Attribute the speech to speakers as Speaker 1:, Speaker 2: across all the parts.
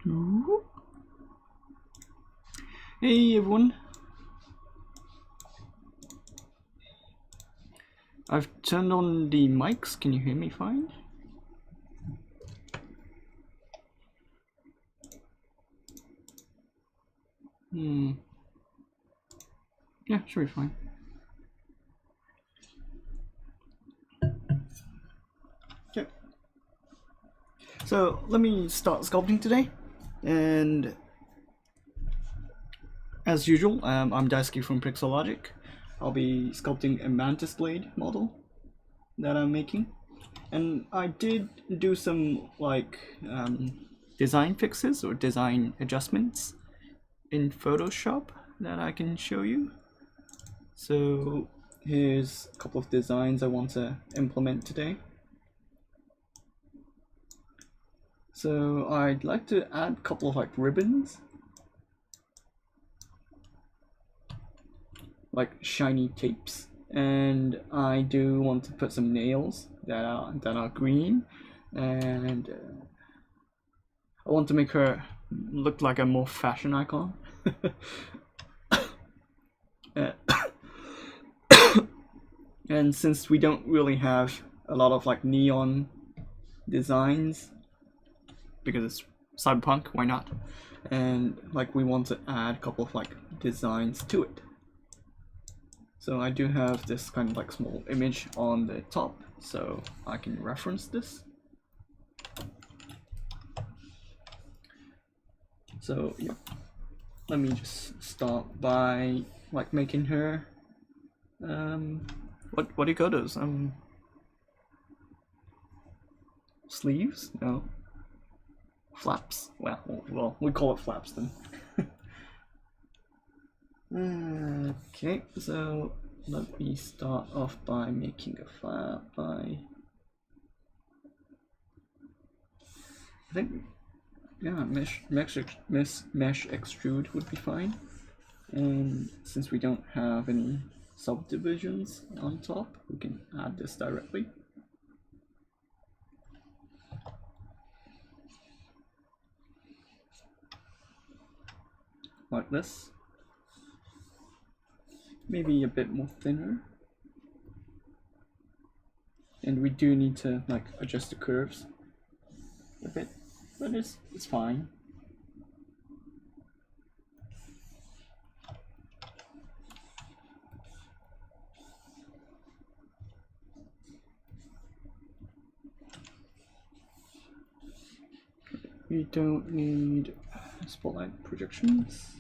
Speaker 1: Hey everyone, I've turned on the mics. Can you hear me fine? Yeah, should be fine. Okay. So let me start sculpting today, and as usual, I'm Daisuke from Pixologic. I'll be sculpting a Mantis blade model that I'm making, and I did do some design fixes or design adjustments in Photoshop that I can show you. So here's a couple of designs I want to implement today. So I'd like to add a couple of ribbons, like shiny tapes, and I do want to put some nails that are green, and I want to make her look like a more fashion icon. And since we don't really have a lot of neon designs, because it's cyberpunk, why not? And we want to add a couple of designs to it. So I do have this kind of small image on the top, so I can reference this. So yeah, let me just start by making her what do you call those? Sleeves? No. Flaps. Well, we call it flaps then. Okay, so let me start off by making a flap by, I think, yeah, mesh extrude would be fine. And since we don't have any subdivisions on top, we can add this directly. Like this. Maybe a bit more thinner. And we do need to adjust the curves a bit, but it's fine. We don't need spotlight projections.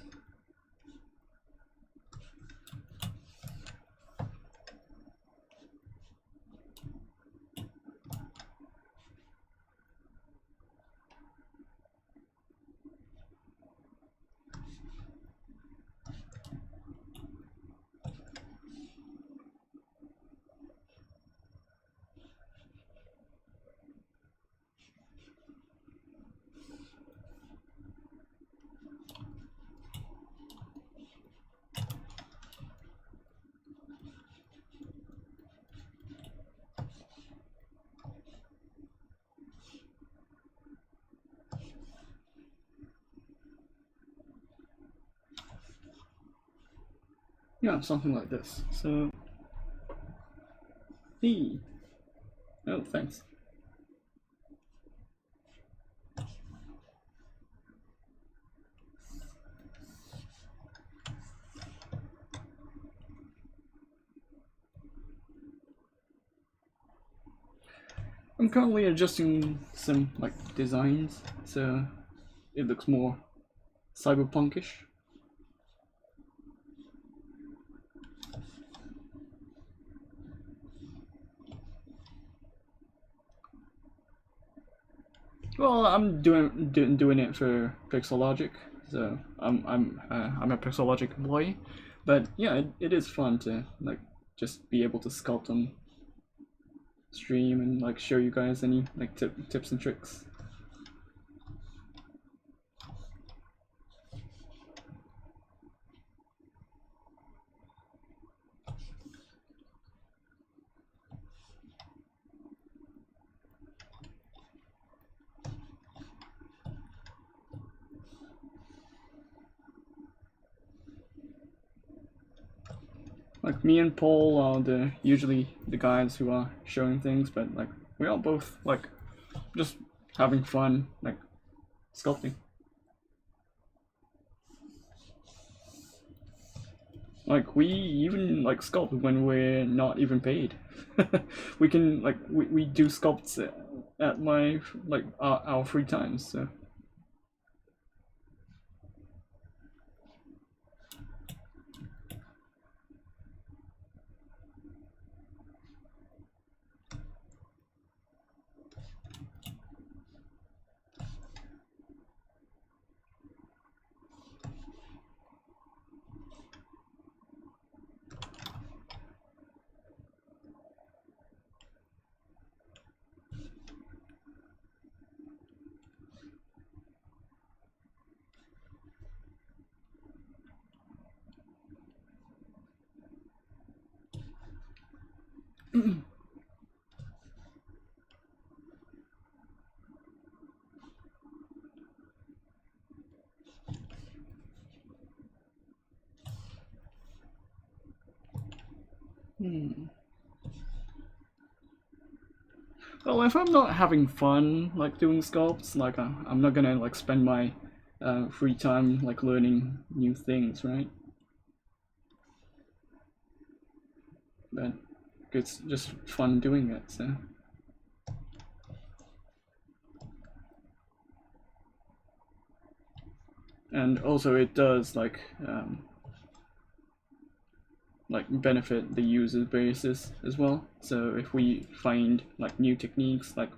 Speaker 1: Yeah, something like this. So, oh, thanks. I'm currently adjusting some designs so it looks more cyberpunkish. Well, I'm doing it for Pixologic, so I'm a Pixologic boy, but yeah, it is fun to just be able to sculpt on stream and show you guys any tips and tricks. like me and Paul are usually the guys who are showing things, but like we are both like just having fun, like sculpting. Like we even like sculpt when we're not even paid. We can like we do sculpts at my like our free times. So. Well, if I'm not having fun like doing sculpts, like I'm not gonna like spend my free time like learning new things, right? But it's just fun doing it, so. And also it does like benefit the user bases as well. So if we find like new techniques, like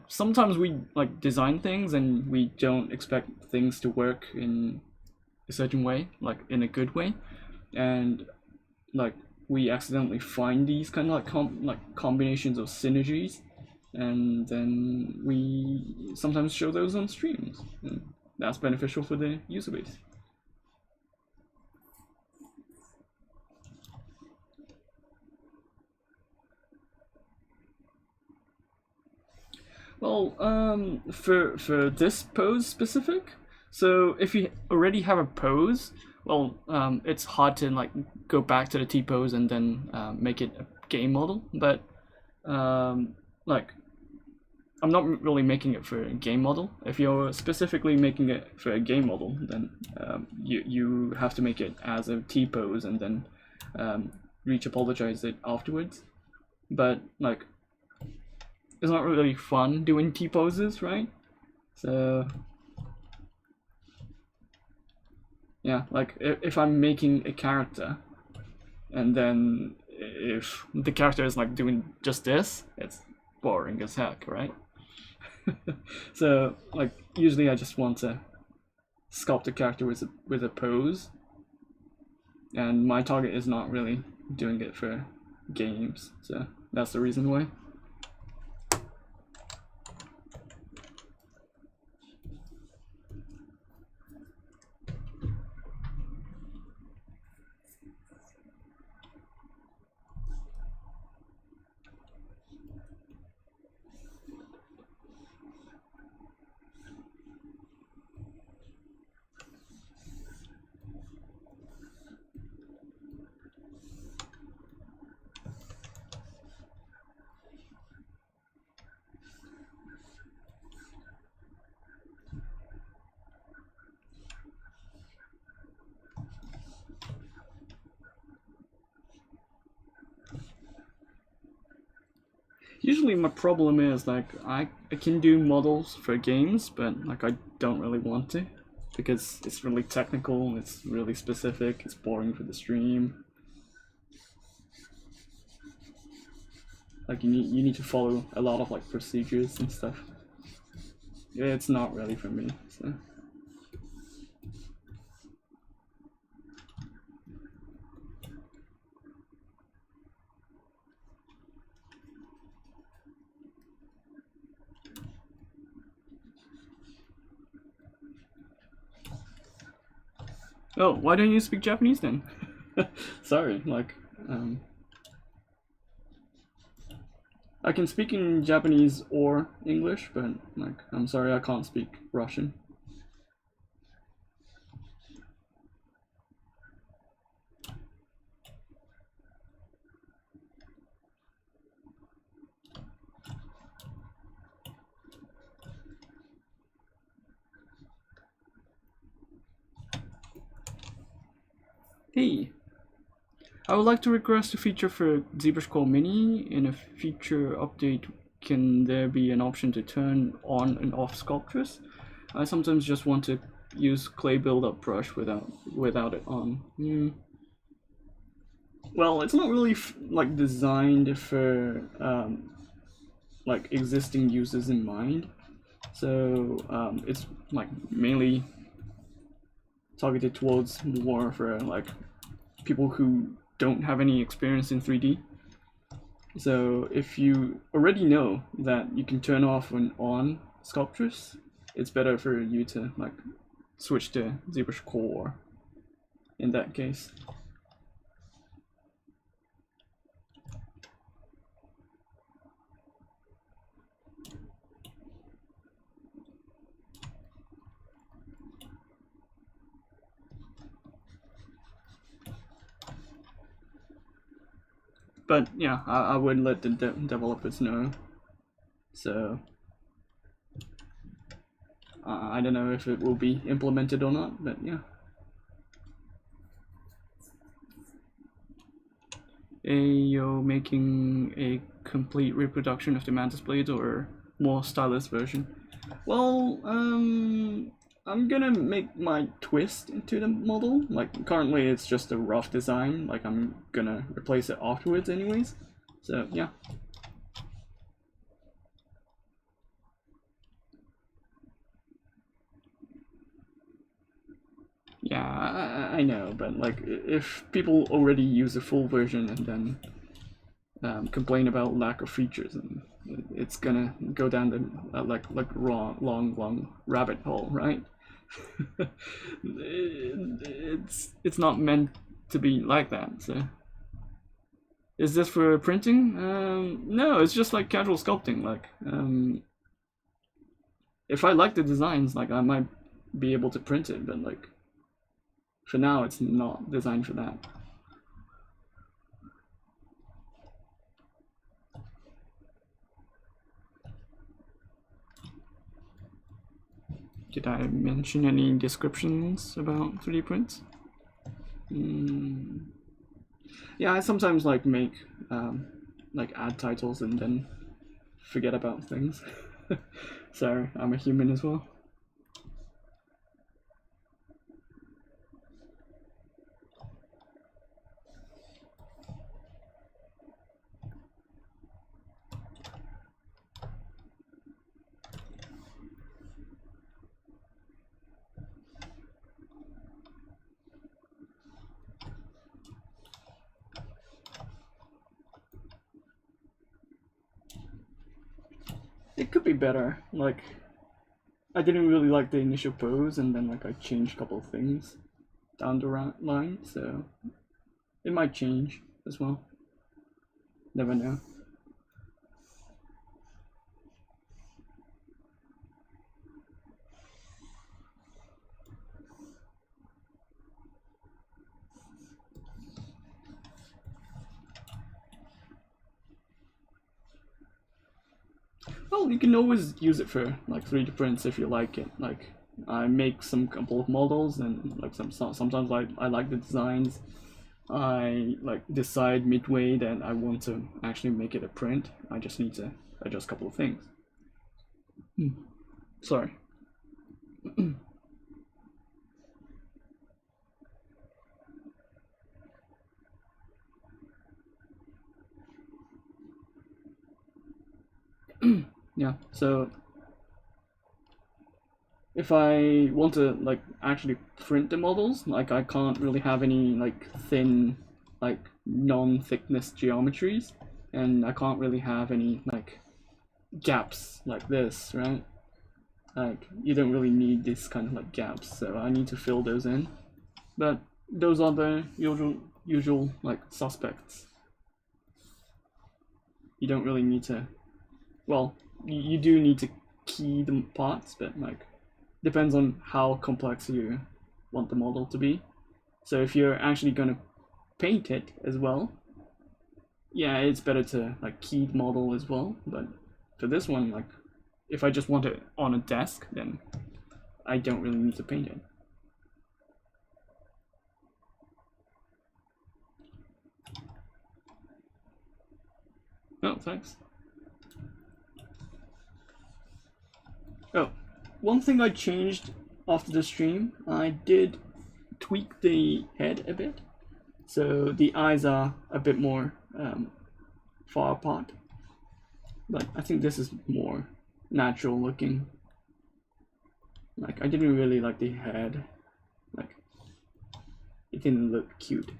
Speaker 1: sometimes we like design things and we don't expect things to work in a certain way, like in a good way, and like we accidentally find these kind of like combinations of synergies, and then we sometimes show those on streams, and that's beneficial for the user base. Well, for this pose specific, so if you already have a pose, well, it's hard to like go back to the T pose and then make it a game model. But like, I'm not really making it for a game model. If you're specifically making it for a game model, then you have to make it as a T pose and then retopologize it afterwards. But like, it's not really fun doing T poses, right? So yeah, like if I'm making a character and then if the character is like doing just this, it's boring as heck, right? So like usually I just want to sculpt a character with a pose, and my target is not really doing it for games, so that's the reason why. Usually my problem is like I can do models for games, but like I don't really want to because it's really technical, it's really specific, it's boring for the stream. Like you need to follow a lot of like procedures and stuff. It's not really for me, so. Oh, why don't you speak Japanese then? Sorry, like, I can speak in Japanese or English, but like, I'm sorry, I can't speak Russian. Hey, I would like to request a feature for ZBrush Core Mini. In a feature update, can there be an option to turn on and off sculptures? I sometimes just want to use clay build-up brush without it on. Well, it's not really like designed for like existing users in mind, so it's like mainly targeted towards more for like people who don't have any experience in 3D. So if you already know that you can turn off and on sculptures, it's better for you to like switch to ZBrush Core in that case. But yeah, I would let the developers know. So I don't know if it will be implemented or not, but yeah. Ayo, making a complete reproduction of the Mantis blades or more stylized version? Well, I'm gonna make my twist into the model. Like, currently it's just a rough design. Like, I'm gonna replace it afterwards anyways. So, yeah. Yeah, I know, but like, if people already use a full version and then complain about lack of features, and it's gonna go down the like long rabbit hole, right? It's not meant to be like that. So, is this for printing? No, it's just like casual sculpting. Like, if I like the designs, like I might be able to print it, but like, for now, it's not designed for that. Did I mention any descriptions about 3D prints? Yeah, I sometimes like make like add titles and then forget about things. So I'm a human as well. It could be better. Like, I didn't really like the initial pose, and then like I changed a couple of things down the line, so it might change as well. Never know. Well, you can always use it for like 3D prints if you like it. Like, I make some couple of models, and like sometimes I like the designs. I like decide midway that I want to actually make it a print. I just need to adjust a couple of things. Sorry. Yeah, so if I want to like actually print the models, like I can't really have any like thin, like non-thickness geometries, and I can't really have any like gaps like this, right? Like, you don't really need this kind of like gaps, so I need to fill those in. But those are the usual like suspects. You don't really need to, well, you do need to key the parts, but like, depends on how complex you want the model to be. So if you're actually gonna paint it as well, yeah, it's better to like key the model as well. But for this one, like, if I just want it on a desk, then I don't really need to paint it. Oh, thanks. Oh, one thing I changed after the stream, I did tweak the head a bit. So the eyes are a bit more far apart. But I think this is more natural looking. Like, I didn't really like the head. Like, it didn't look cute.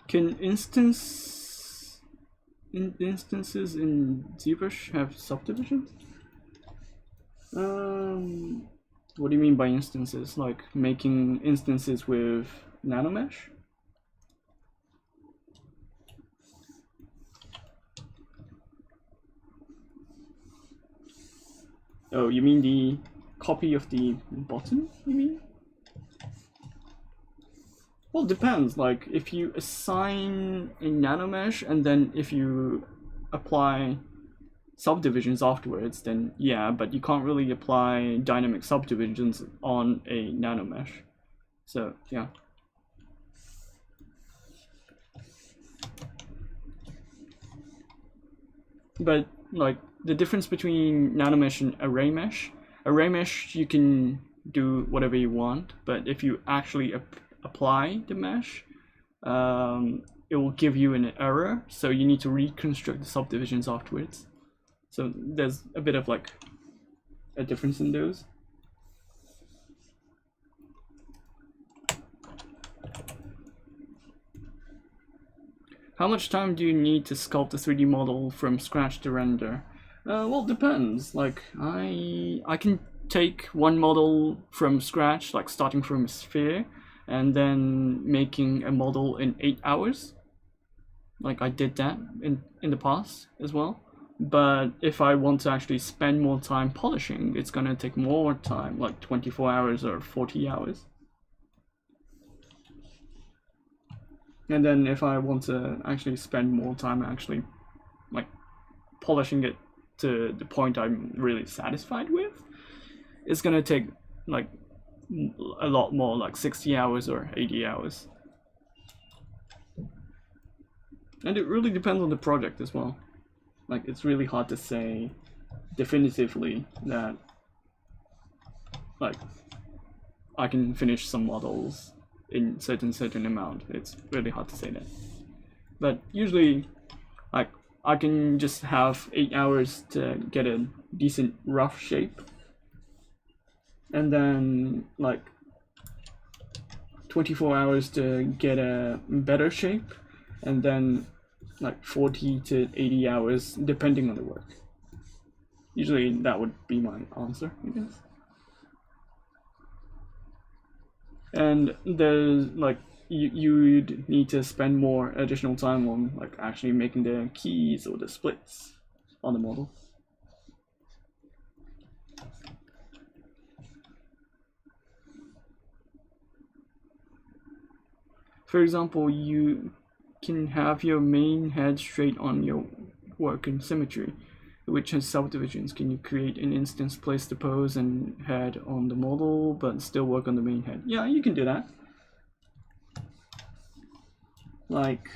Speaker 1: Can instances in ZBrush have subdivisions? What do you mean by instances? Like making instances with nanomesh? Oh, you mean the copy of the button, you mean? Well, it depends. Like, if you assign a nanomesh and then if you apply subdivisions afterwards, then yeah, but you can't really apply dynamic subdivisions on a nanomesh. So, yeah. But, like, the difference between nanomesh and array mesh you can do whatever you want, but if you actually apply the mesh, it will give you an error, so you need to reconstruct the subdivisions afterwards. So there's a bit of like a difference in those. How much time do you need to sculpt a 3D model from scratch to render? Well, it depends. Like, I can take one model from scratch, like starting from a sphere, and then making a model in 8 hours. Like, I did that in the past as well. But if I want to actually spend more time polishing, it's gonna take more time, like 24 hours or 40 hours. And then if I want to actually spend more time actually like polishing it to the point I'm really satisfied with, it's gonna take like a lot more, like 60 hours or 80 hours. And it really depends on the project as well. Like, it's really hard to say definitively that like I can finish some models in certain amount. It's really hard to say that. But usually, like, I can just have 8 hours to get a decent rough shape, and then like 24 hours to get a better shape, and then like 40 to 80 hours depending on the work. Usually that would be my answer, I guess. And there's like you'd need to spend more additional time on like actually making the keys or the splits on the model. For example, you can have your main head straight on your work in symmetry, which has subdivisions. Can you create an instance, place the pose and head on the model, but still work on the main head? Yeah, you can do that. like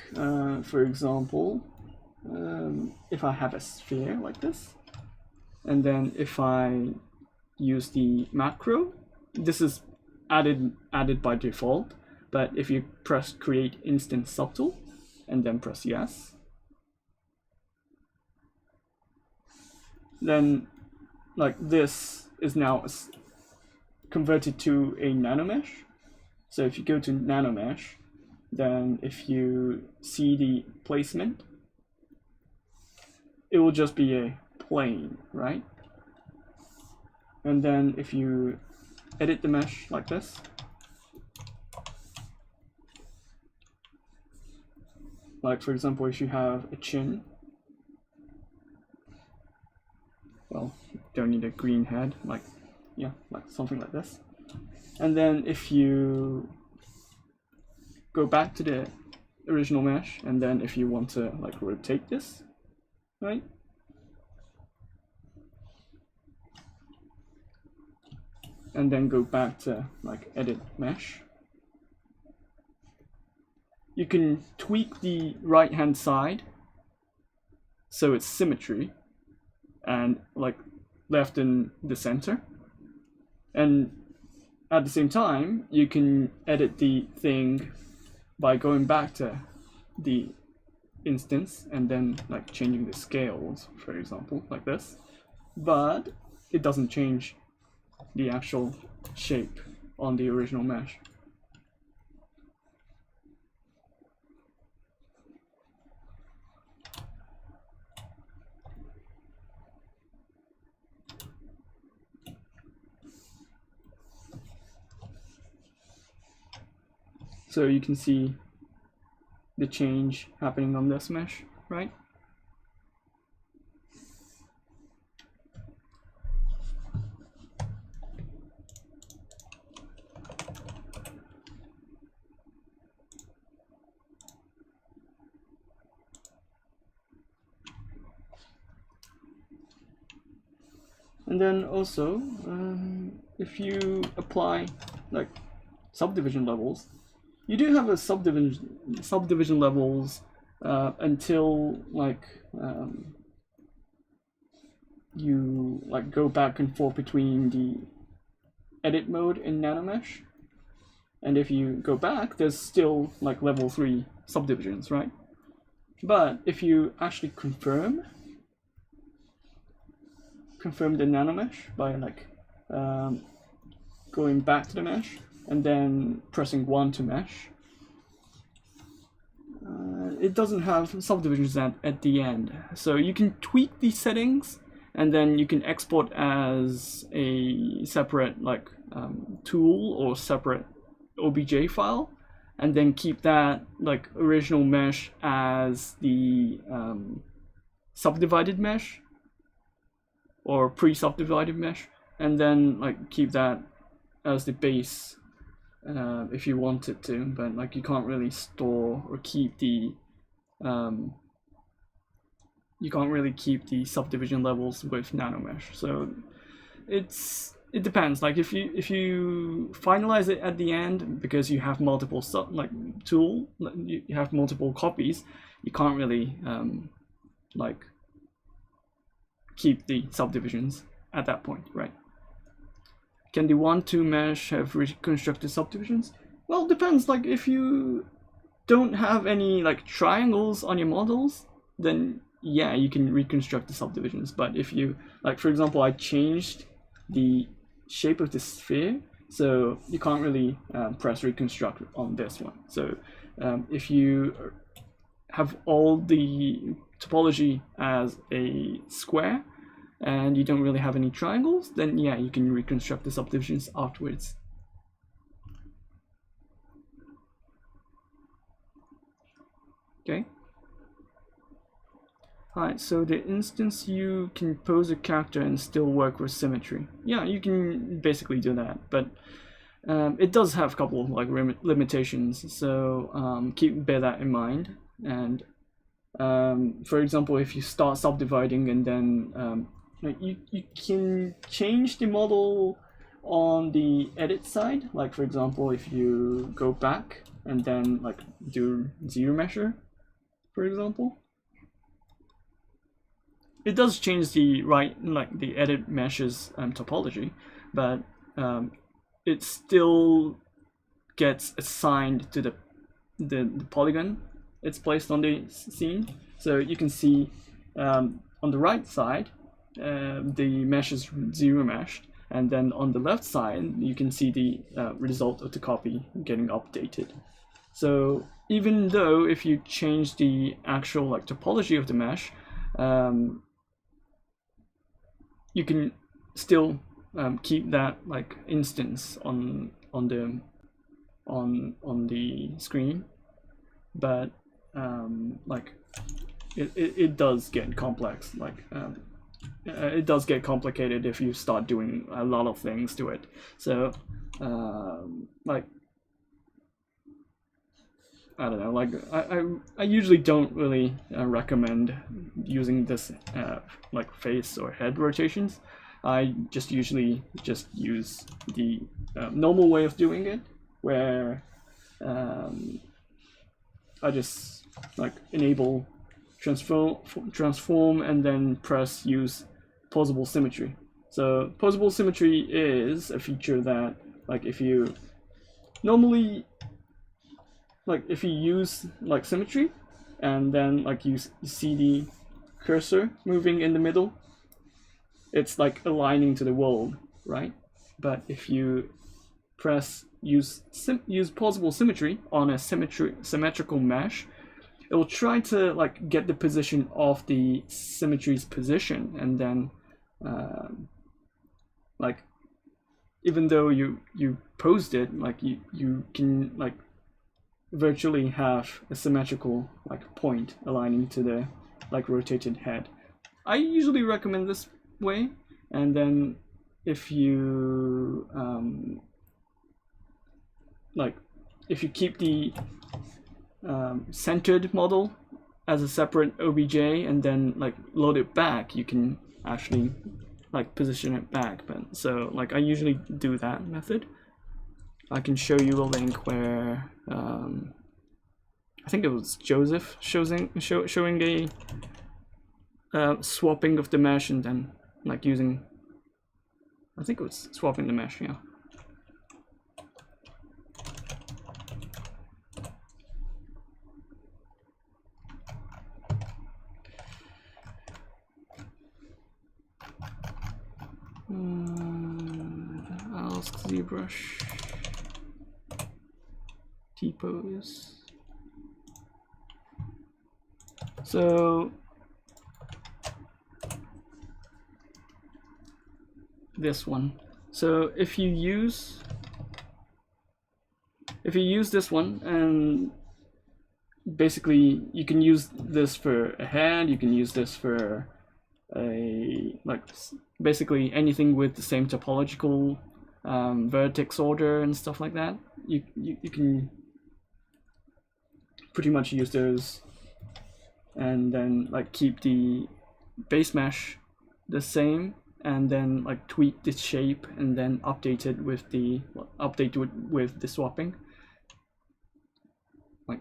Speaker 1: for example, if I have a sphere like this, and then if I use the macro, this is added by default, but if you press create instance subtool and then press yes, then like this is now converted to a nanomesh. So if you go to nanomesh, then if you see the placement, it will just be a plane, right? And then if you edit the mesh like this, like for example, if you have a chin, well, you don't need a green head, like, yeah, like something like this. And then if you go back to the original mesh, and then if you want to like rotate this, right? And then go back to like edit mesh, you can tweak the right hand side so it's symmetry and like left in the center, and at the same time you can edit the thing by going back to the instance and then like changing the scales, for example, like this, but it doesn't change the actual shape on the original mesh. So you can see the change happening on this mesh, right? And then also, if you apply like subdivision levels, you do have a subdivision levels until like you like go back and forth between the edit mode in nanomesh, and if you go back, there's still like level 3 subdivisions, right? But if you actually confirm the nanomesh by like going back to the mesh and then pressing 1 to mesh, it doesn't have subdivisions at the end. So you can tweak these settings, and then you can export as a separate like tool or separate OBJ file, and then keep that like original mesh as the subdivided mesh or pre-subdivided mesh, and then like keep that as the base if you wanted to, but like you can't really store or keep the subdivision levels with nanomesh. So it depends. Like if you finalize it at the end because you have multiple you have multiple copies, you can't really like keep the subdivisions at that point, right? Can the 1-2 mesh have reconstructed subdivisions? Well, it depends. Like if you don't have any like triangles on your models, then yeah, you can reconstruct the subdivisions. But if you, like for example, I changed the shape of the sphere, so you can't really press reconstruct on this one. So if you have all the topology as a square and you don't really have any triangles, then yeah, you can reconstruct the subdivisions afterwards. Okay. Alright, so the instance you can pose a character and still work with symmetry. Yeah, you can basically do that, but it does have a couple of like limitations, so bear that in mind. And for example, if you start subdividing and then you can change the model on the edit side. Like for example, if you go back and then like do ZBrush, for example. It does change the the edit meshes topology, but it still gets assigned to the polygon it's placed on the scene. So you can see on the right side the mesh is zero meshed, and then on the left side you can see the result of the copy getting updated. So even though if you change the actual like topology of the mesh, you can still keep that like instance on the screen, but like it does get complex. Like it does get complicated if you start doing a lot of things to it. So like I don't know, like I usually don't really recommend using this like face or head rotations. I just usually just use the normal way of doing it, where I just like enable transform and then press use posable symmetry. So posable symmetry is a feature that like if you normally if you use like symmetry and then like you see the cursor moving in the middle, it's like aligning to the world, right? But if you press use posable symmetry on a symmetrical mesh, it will try to like get the position of the symmetry's position, and then like even though you posed it, like you can like virtually have a symmetrical like point aligning to the like rotated head. I usually recommend this way, and then if you if you keep the centered model as a separate OBJ and then like load it back, you can actually like position it back. But so like I usually do that method. I can show you a link where I think it was Joseph showing a swapping of the mesh and then like using, I think it was swapping the mesh, yeah. Ask ZBrush T-pose. So this one. So if you use this one, and basically you can use this for a head, you can use this for a like basically anything with the same topological vertex order and stuff like that. You can pretty much use those, and then like keep the base mesh the same, and then like tweak the shape and then update it with the swapping. Like,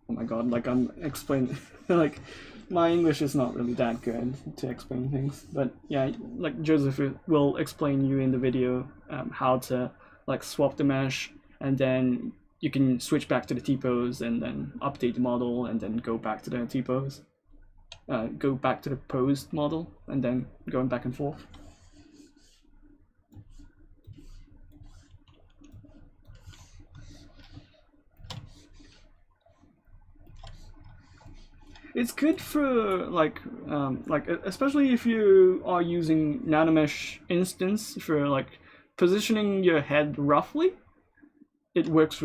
Speaker 1: oh my god, like I'm explaining like my English is not really that good to explain things, but yeah, like Joseph will explain you in the video how to like swap the mesh, and then you can switch back to the T-pose and then update the model and then go back to the T-pose. Go back to the posed model and then going back and forth. It's good for like especially if you are using nanomesh instance for like positioning your head roughly. It works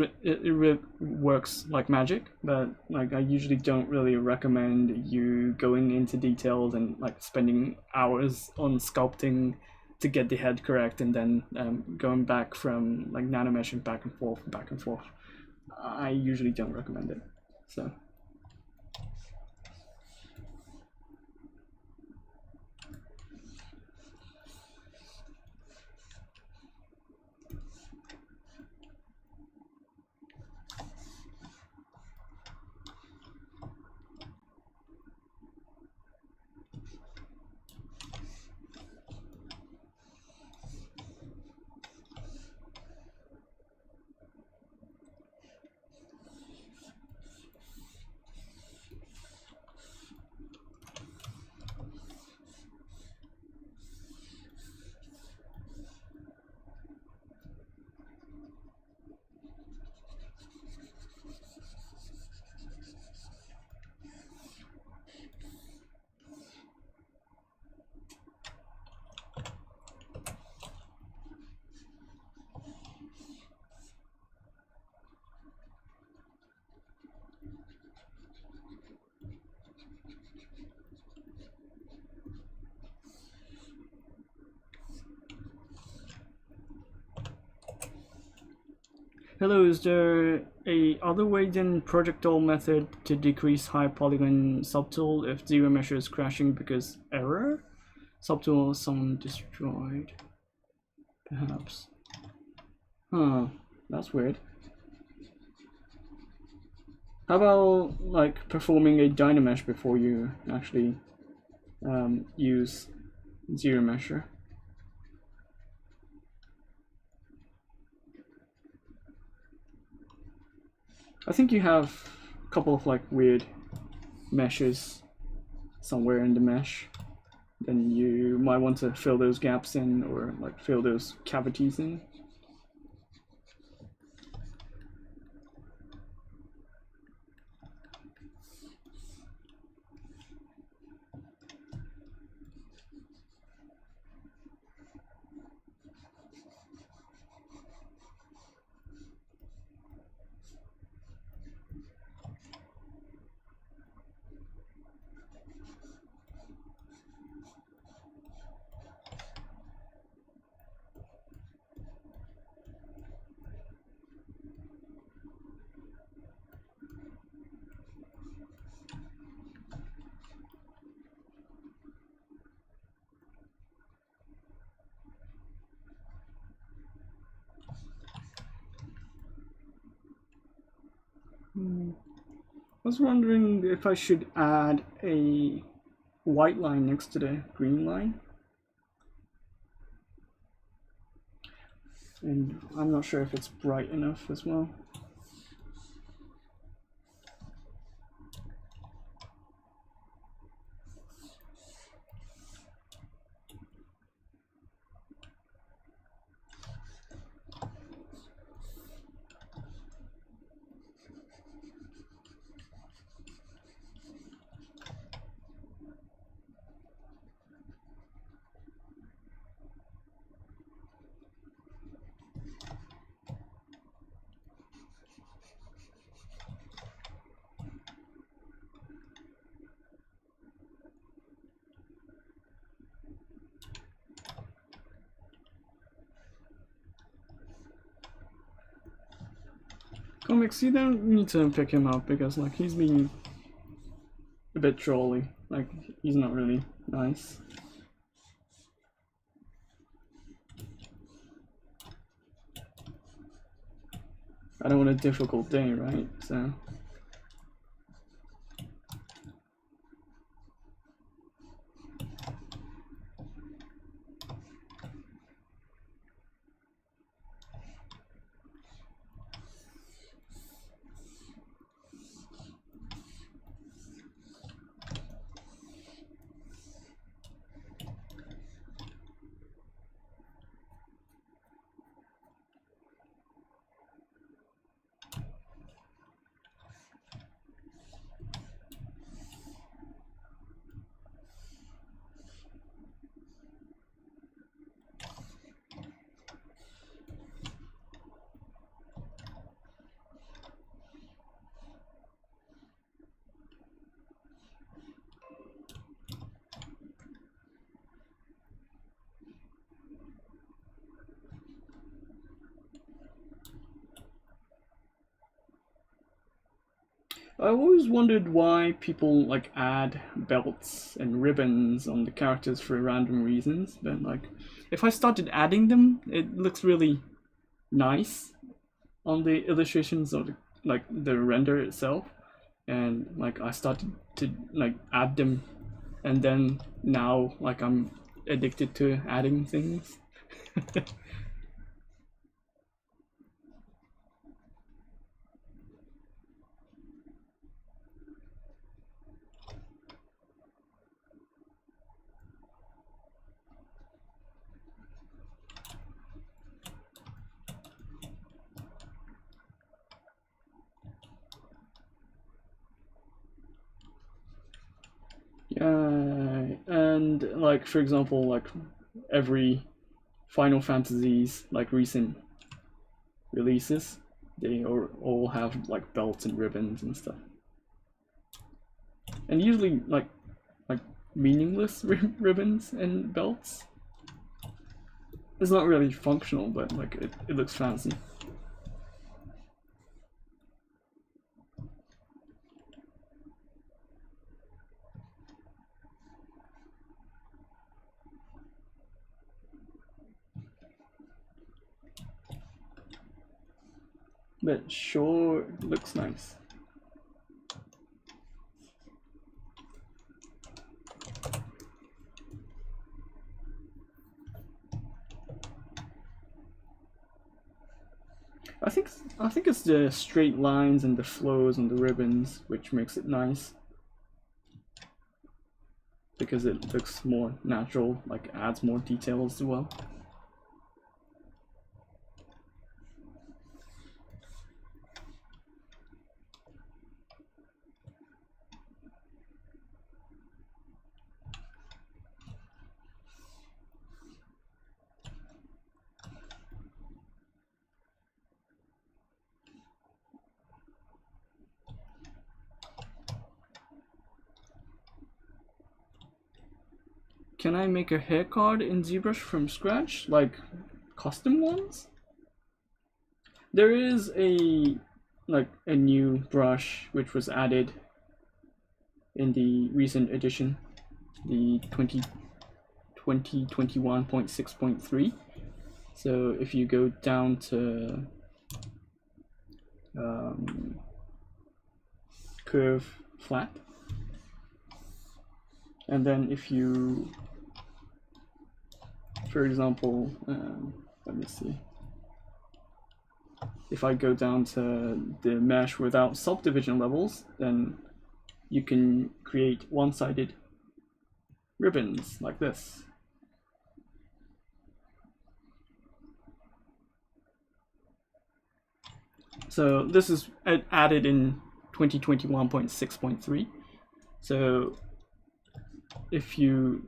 Speaker 1: like magic, but like I usually don't really recommend you going into details and like spending hours on sculpting to get the head correct, and then going back from like nanomeshing back and forth. I usually don't recommend it. So. Hello, is there a other way than projectile method to decrease high polygon subtool if ZBrush is crashing because error? Subtool someone destroyed. Perhaps. Huh, that's weird. How about like performing a Dynamesh before you actually use ZBrush? I think you have a couple of like weird meshes somewhere in the mesh. Then you might want to fill those gaps in, or like fill those cavities in. I was wondering if I should add a white line next to the green line. And I'm not sure if it's bright enough as well. Comics, you don't need to pick him up because like he's being a bit trolly. Like he's not really nice. I don't want a difficult day, right? So I always wondered why people like add belts and ribbons on the characters for random reasons, but like if I started adding them, it looks really nice on the illustrations of like the render itself, and like I started to like add them, and then now like I'm addicted to adding things. Yeah, and like for example, like every Final Fantasies like recent releases, they all have like belts and ribbons and stuff, and usually like meaningless ribbons and belts. It's not really functional, but like it looks fancy. but sure looks nice. I think it's the straight lines and the flows and the ribbons which makes it nice, because it looks more natural, like adds more detail as well. Can I make a hair card in ZBrush from scratch, like custom ones? There is a new brush which was added in the recent edition, the 2021.6.3. So if you go down to curve flat, and then if you, for example, let me see. If I go down to the mesh without subdivision levels, then you can create one-sided ribbons like this. So this is added in 2021.6.3. So if you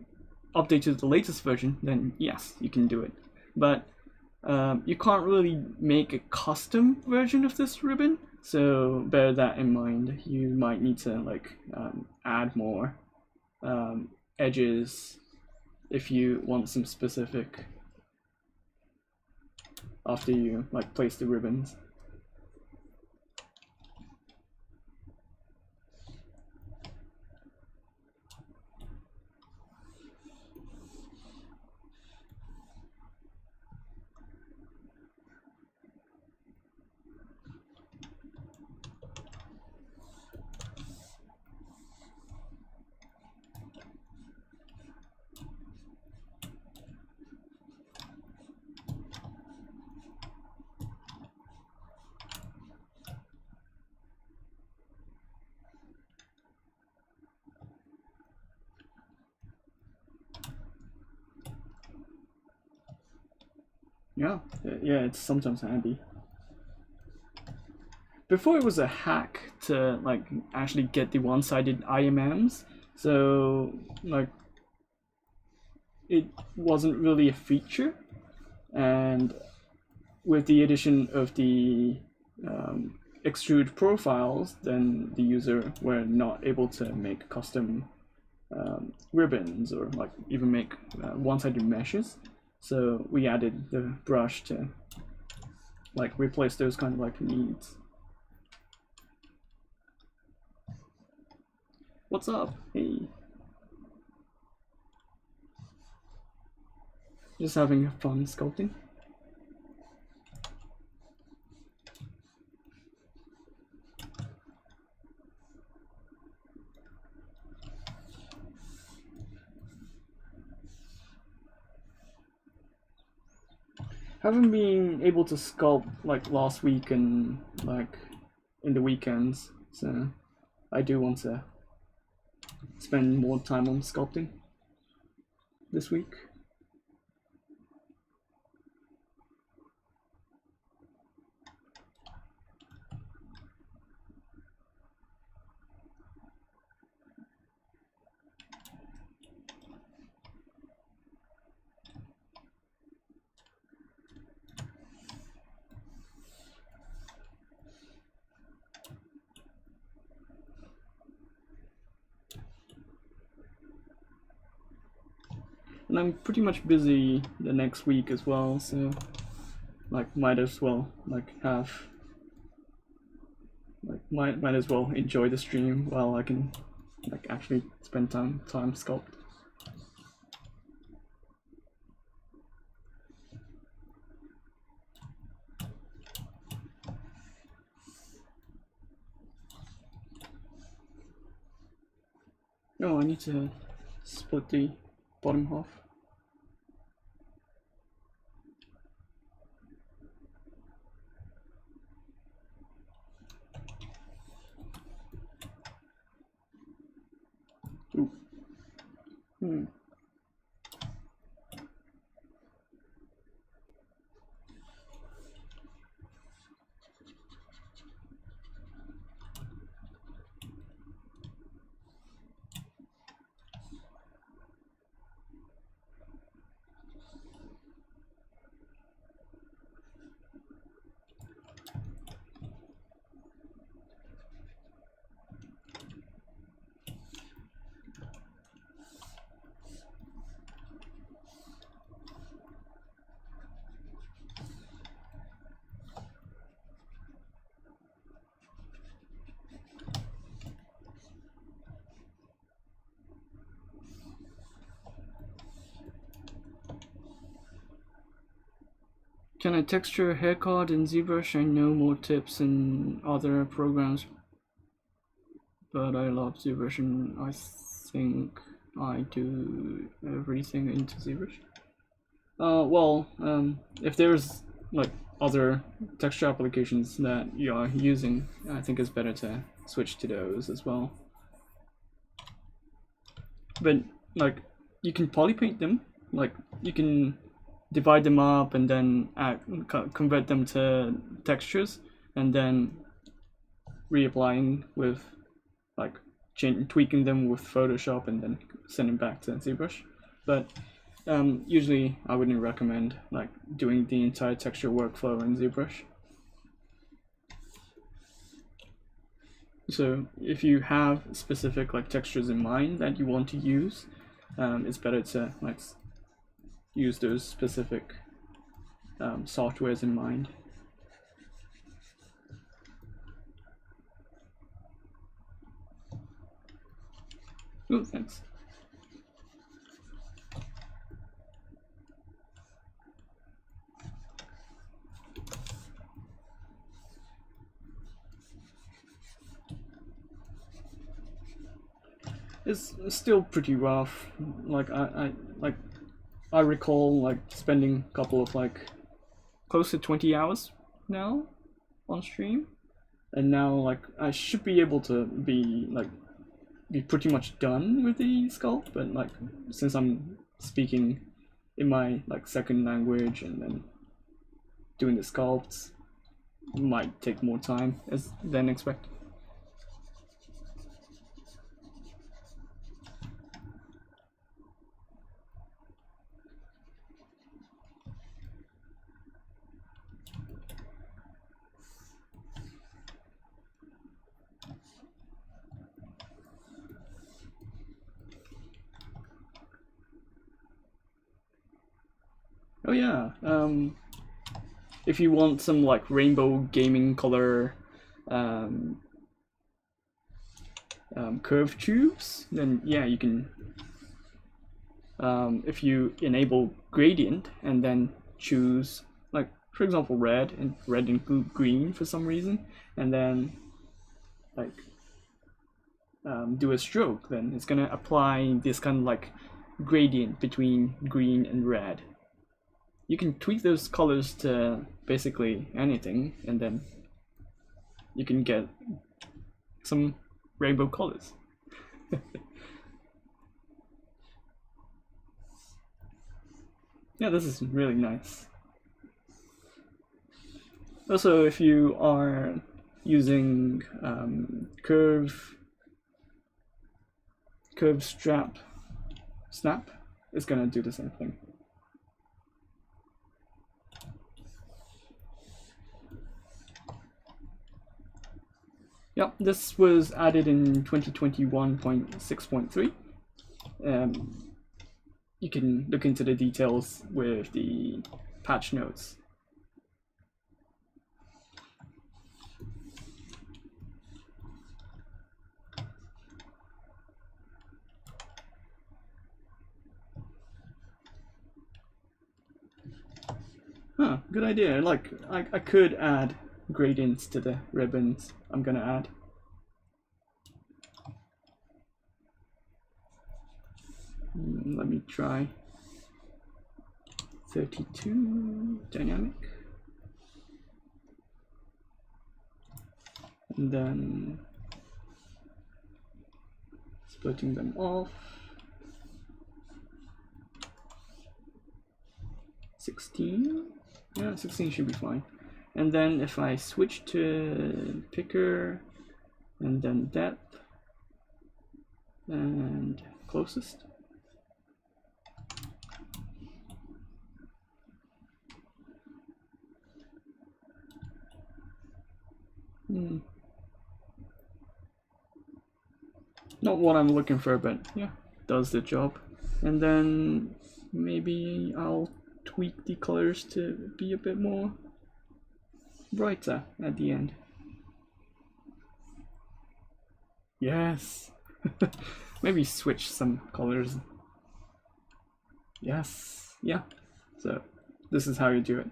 Speaker 1: update to the latest version, then yes, you can do it. But you can't really make a custom version of this ribbon, so bear that in mind. You might need to like add more edges if you want some specific after you like place the ribbons. Yeah, it's sometimes handy. Before it was a hack to like actually get the one-sided IMMs, so like it wasn't really a feature, and with the addition of the extrude profiles, then the user were not able to make custom ribbons or like even make one-sided meshes. So we added the brush to like replace those kind of like needs. What's up? Hey. Just having fun sculpting. Haven't been able to sculpt like last week and like in the weekends, so I do want to spend more time on sculpting this week. And I'm pretty much busy the next week as well, so like might as well like have like might as well enjoy the stream while I can like actually spend time sculpt. Oh, I need to split the bottom half. Ooh. Can I texture a haircut in ZBrush? I know more tips in other programs, but I love ZBrush and I think I do everything into ZBrush. If there's like other texture applications that you are using, I think it's better to switch to those as well. But like, you can polypaint them, like you can divide them up and then convert them to textures, and then reapplying with like tweaking them with Photoshop and then sending back to ZBrush. But usually I wouldn't recommend like doing the entire texture workflow in ZBrush. So if you have specific like textures in mind that you want to use, it's better to like use those specific softwares in mind. Oh, thanks. It's still pretty rough. Like I recall like spending a couple of like close to 20 hours now on stream, and now like I should be able to be pretty much done with the sculpt, but like since I'm speaking in my like second language and then doing the sculpts might take more time than expected. Oh yeah, if you want some like rainbow gaming color curve tubes, then yeah, you can, if you enable gradient and then choose like, for example, red and green for some reason, and then like do a stroke, then it's gonna apply this kind of like gradient between green and red. You can tweak those colors to basically anything, and then you can get some rainbow colors. Yeah, this is really nice. Also, if you are using curve snap, it's gonna do the same thing. Yep, this was added in 2021.6.3. You can look into the details with the patch notes. Huh, good idea. Like, I could add gradients to the ribbons I'm gonna add. Let me try 32 dynamic. And then splitting them off. 16? Yeah, 16 should be fine. And then if I switch to picker and then depth and closest. Not what I'm looking for, but yeah, does the job. And then maybe I'll tweak the colors to be a bit more brighter at the end. Yes. Maybe switch some colors. Yes. Yeah. So this is how you do it.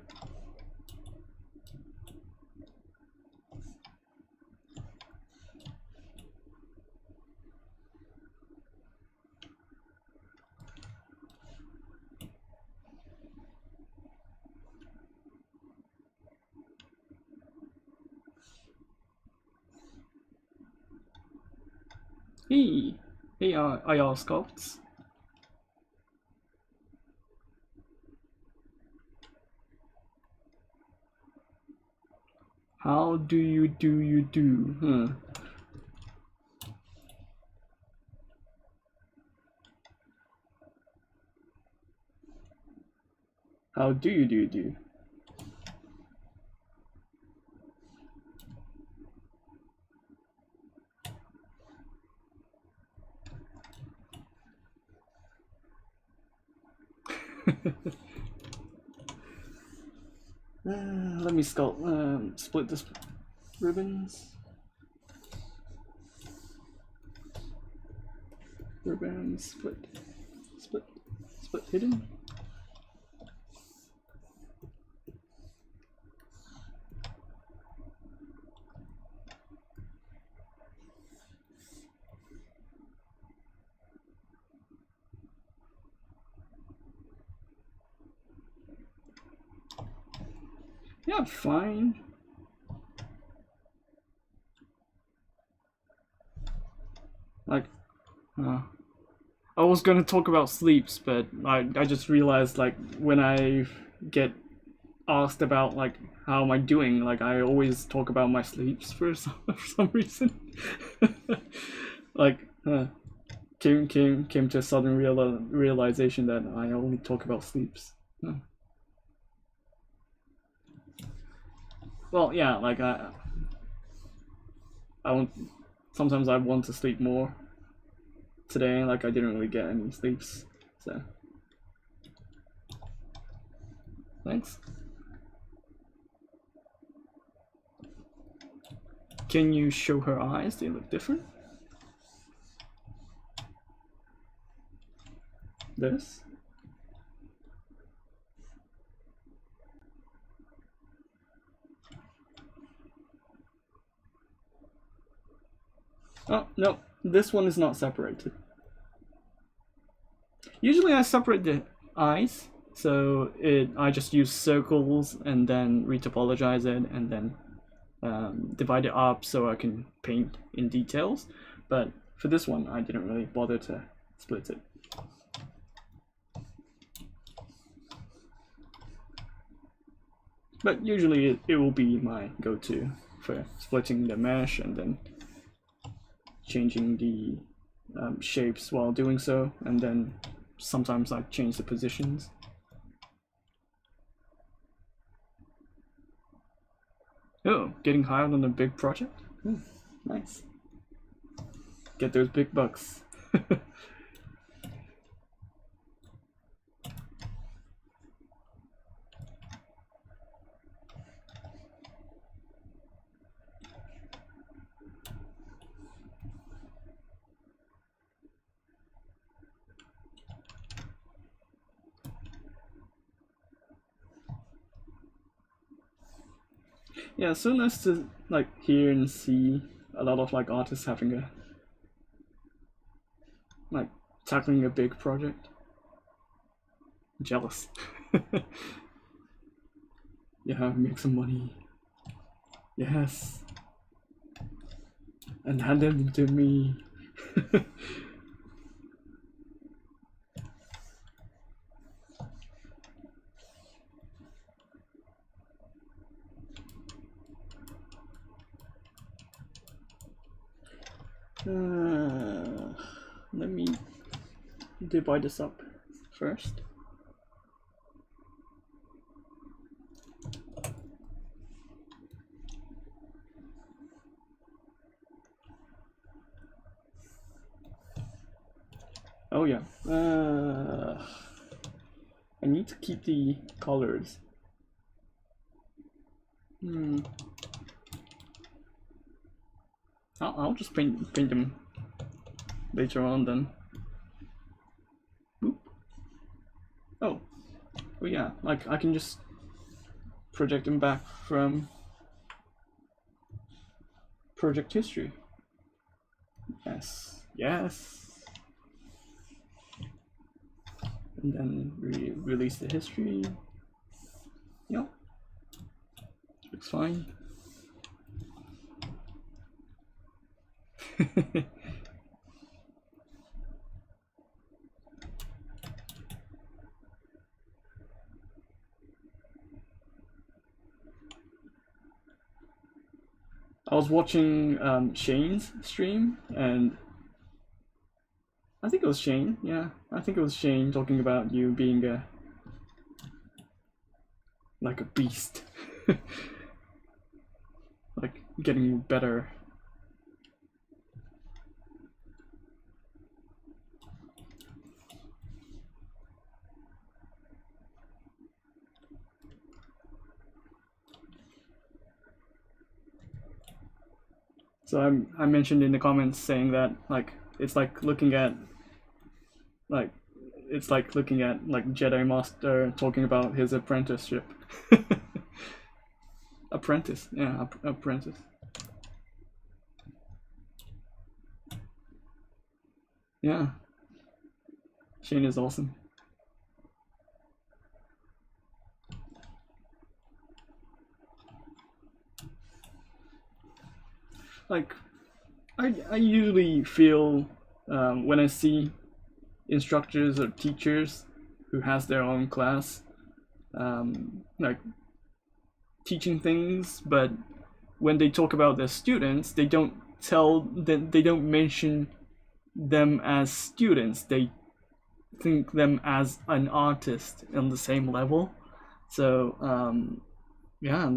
Speaker 1: Hey, IR sculpts. How do you do? Huh. How do you do? Let me sculpt, split this ribbons. Ribbons, split hidden. Yeah, fine. Like, I was gonna talk about sleeps, but I just realized, like, when I get asked about, like, how am I doing, like, I always talk about my sleeps for some reason. Like, came to a sudden realization that I only talk about sleeps. Well, yeah, like I want. Sometimes I want to sleep more. Today, like I didn't really get any sleeps, so thanks. Can you show her eyes? They look different. This. Oh, no, this one is not separated. Usually I separate the eyes, so I just use circles and then retopologize it and then divide it up so I can paint in details. But for this one, I didn't really bother to split it. But usually it will be my go-to for splitting the mesh and then changing the shapes while doing so, and then sometimes I change the positions. Oh, getting hired on a big project? Ooh, nice. Get those big bucks. Yeah, so nice to like hear and see a lot of like artists having a like tackling a big project. Jealous. Yeah, make some money. Yes. And hand them to me. Let me divide this up first. Oh yeah, I need to keep the colors. I'll just paint them later on then. Oop. Oh yeah, like I can just project them back from project history. Yes. And then release the history. Yep. Looks fine. I was watching Shane's stream, and I think it was Shane. Yeah, I think it was Shane talking about you being like a beast, like getting better. So I mentioned in the comments saying that like it's like looking at like Jedi Master talking about his apprenticeship. Apprentice, yeah, apprentice. Yeah, Shane is awesome. Like, I usually feel when I see instructors or teachers who has their own class, like teaching things, but when they talk about their students, they don't mention them as students. They think them as an artist on the same level. So yeah,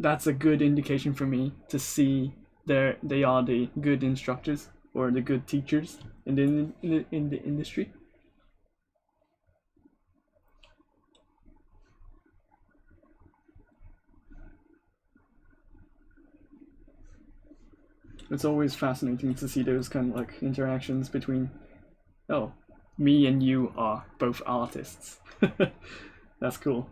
Speaker 1: that's a good indication for me to see they are the good instructors or the good teachers in the industry. It's always fascinating to see those kind of like interactions between, oh, me and you are both artists. That's cool.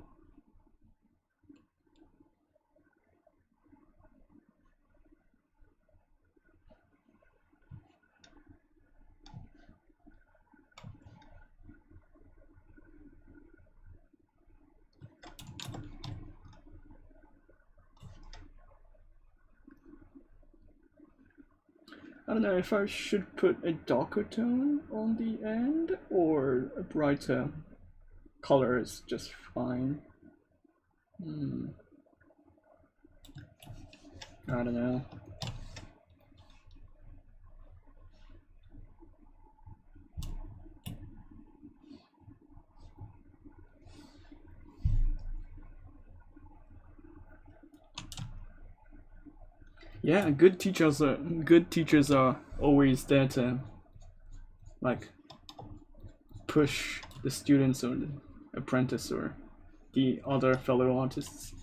Speaker 1: I don't know if I should put a darker tone on the end or a brighter color is just fine. I don't know. Yeah, good teachers are always there to like push the students or the apprentice or the other fellow artists.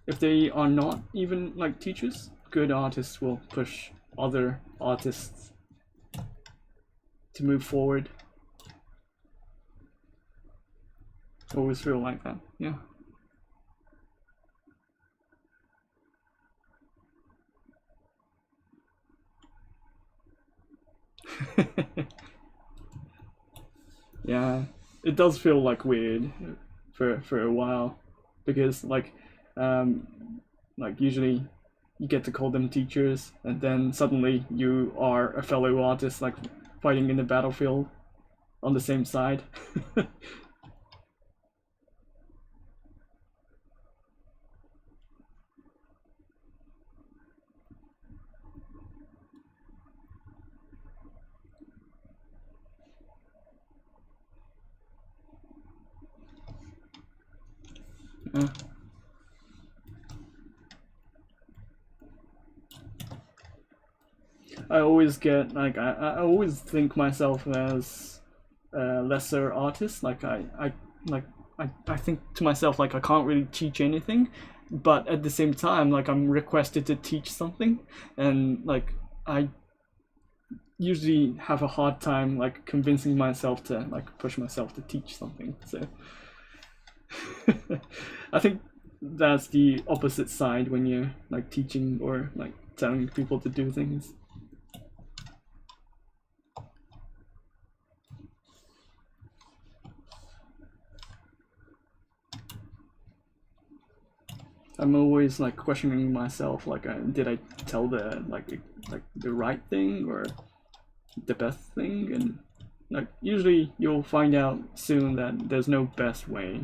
Speaker 1: If they are not even like teachers, good artists will push other artists to move forward. Always feel like that, yeah. Yeah, it does feel like weird for a while, because like usually you get to call them teachers, and then suddenly you are a fellow artist, like fighting in the battlefield on the same side. Yeah. I always get like I always think myself as a lesser artist. Like like I think to myself like I can't really teach anything, but at the same time like I'm requested to teach something, and like I usually have a hard time like convincing myself to like push myself to teach something. So I think that's the opposite side when you're like teaching or like telling people to do things. I'm always like questioning myself, like, did I tell the like the right thing or the best thing? And like usually you'll find out soon that there's no best way.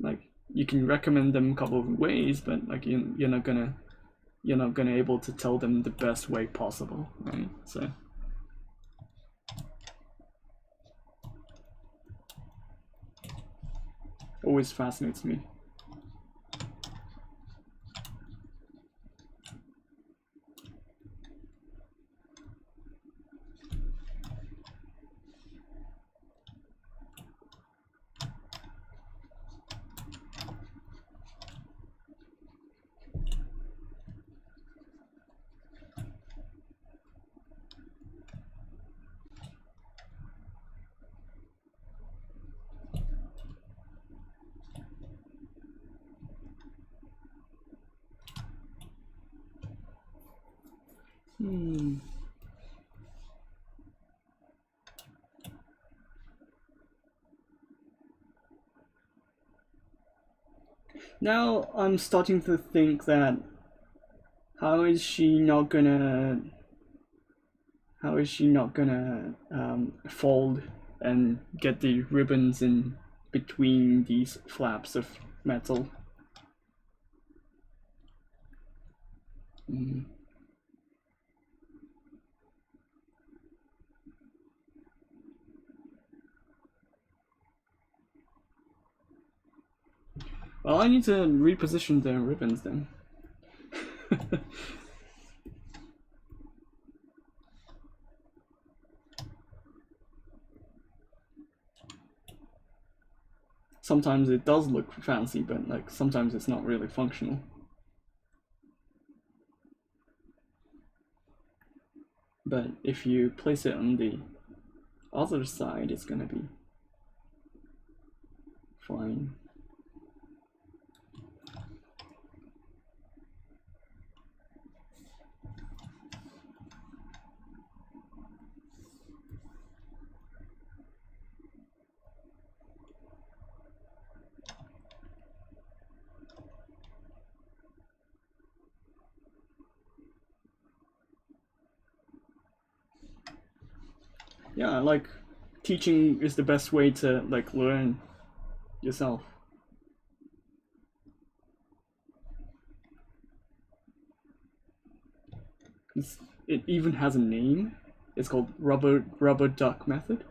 Speaker 1: Like you can recommend them a couple of ways, but like you're not gonna able to tell them the best way possible, right? So always fascinates me. Now I'm starting to think that how is she not gonna how is she not gonna fold and get the ribbons in between these flaps of metal? Mm. Well, I need to reposition the ribbons then. Sometimes it does look fancy, but like sometimes it's not really functional. But if you place it on the other side, it's gonna be fine. Yeah, like teaching is the best way to like learn yourself. It even has a name. It's called rubber duck method.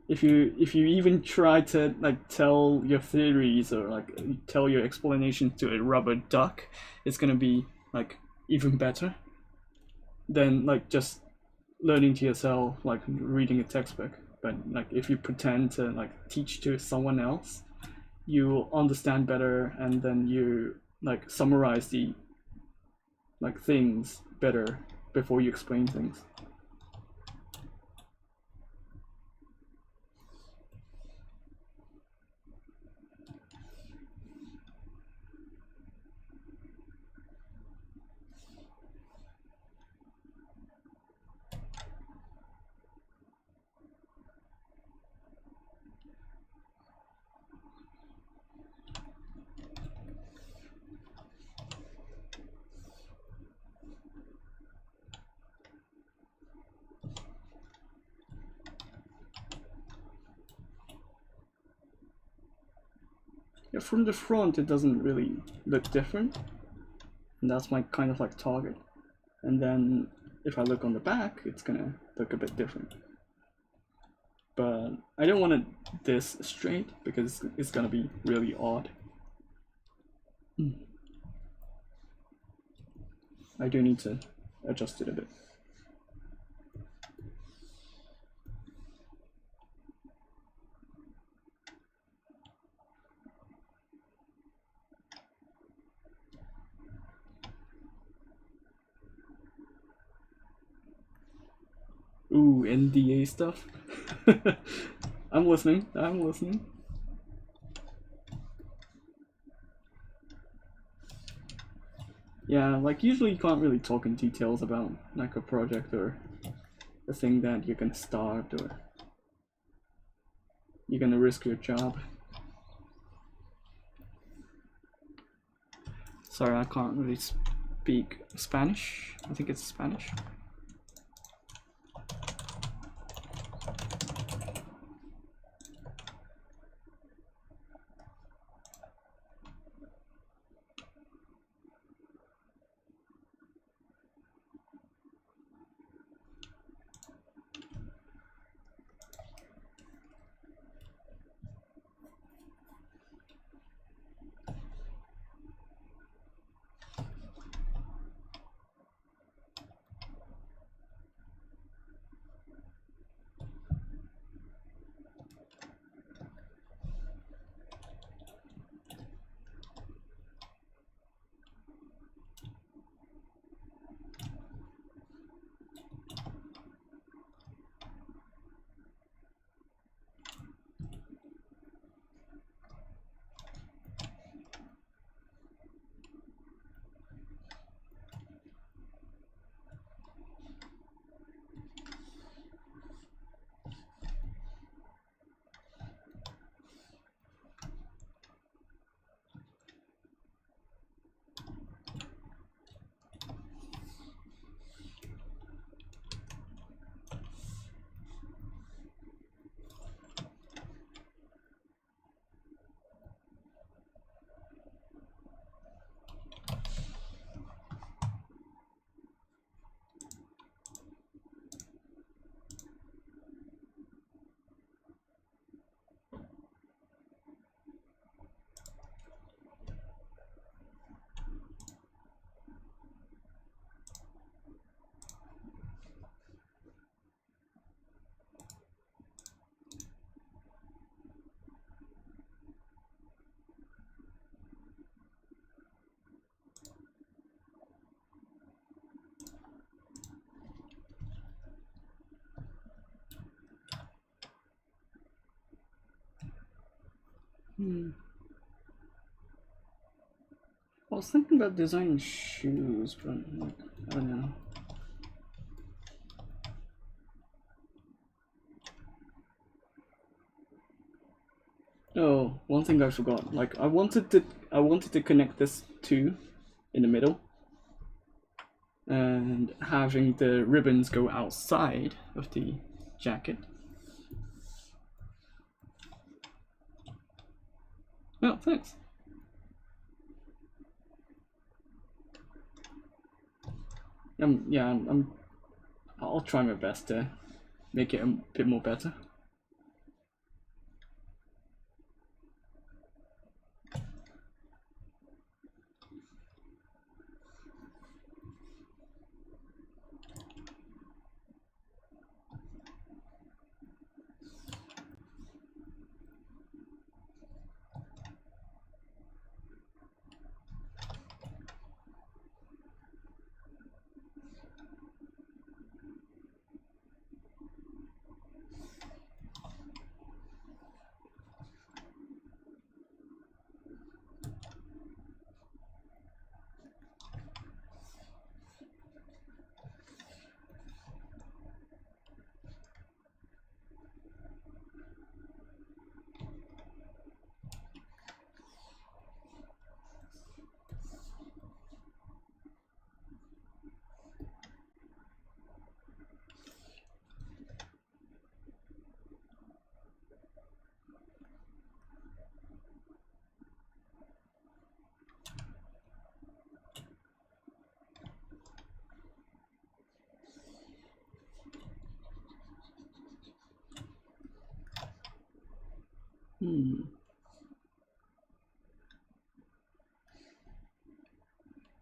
Speaker 1: If you even try to like tell your theories or like tell your explanations to a rubber duck, it's gonna be like even better than like just learning to yourself, like reading a textbook. But like if you pretend to like teach to someone else, you understand better, and then you like summarize the like things better before you explain things. Yeah, from the front it doesn't really look different, and that's my kind of like target. And then if I look on the back, it's gonna look a bit different. But I don't want it this straight because it's gonna be really odd. I do need to adjust it a bit. Ooh, NDA stuff. I'm listening. I'm listening. Yeah, like usually you can't really talk in details about like a project or a thing that you're gonna start or you're gonna risk your job. Sorry, I can't really speak Spanish. I think it's Spanish. I was thinking about designing shoes, but like, I don't know. Oh, one thing I forgot. Like I wanted to connect this two in the middle and having the ribbons go outside of the jacket. Oh, thanks. Yeah, I'll try my best to make it a bit more better.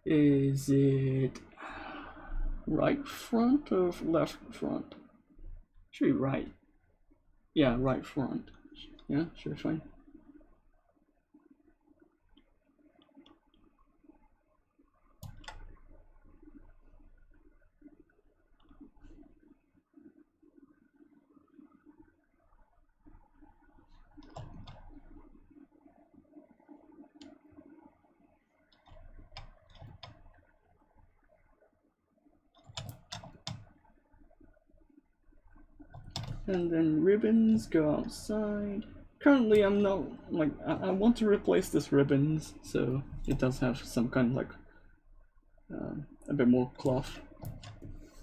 Speaker 1: Is it right front or left front? Should be right. Yeah, right front. Yeah, should be fine. And then ribbons go outside. Currently I'm not, like, I want to replace this ribbons, so it does have some kind of like, a bit more cloth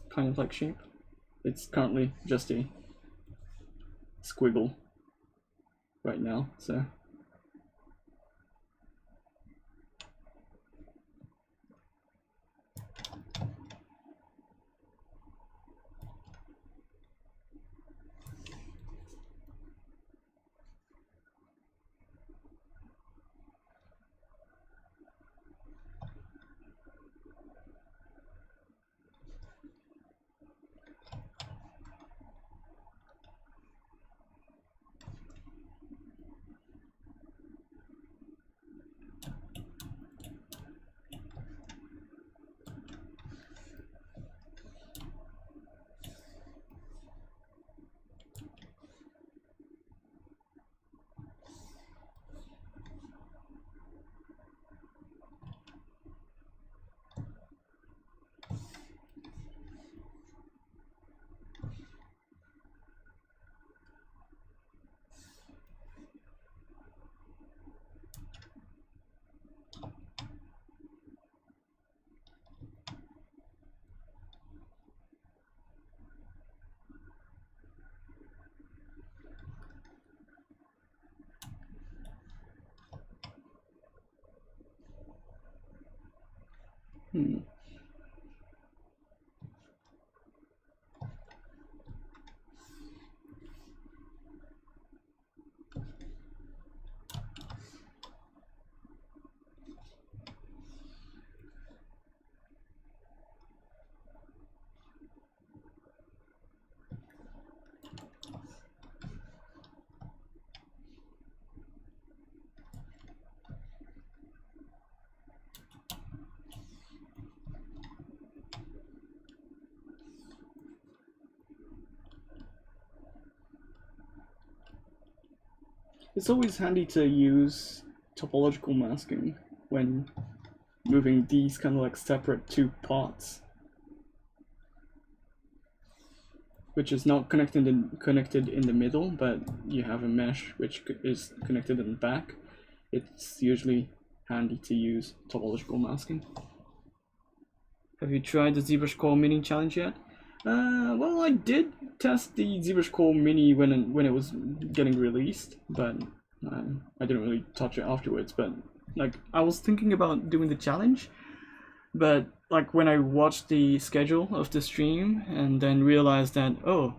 Speaker 1: kind of like shape. It's currently just a squiggle right now, so. It's always handy to use topological masking when moving these kind of like separate two parts, which is not connected in the middle, but you have a mesh which is connected in the back. It's usually handy to use topological masking. Have you tried the ZBrush Core Mini challenge yet? Well, I did test the ZBrush Core Mini when it was getting released, but I didn't really touch it afterwards. But like, I was thinking about doing the challenge, but like when I watched the schedule of the stream and then realized that oh,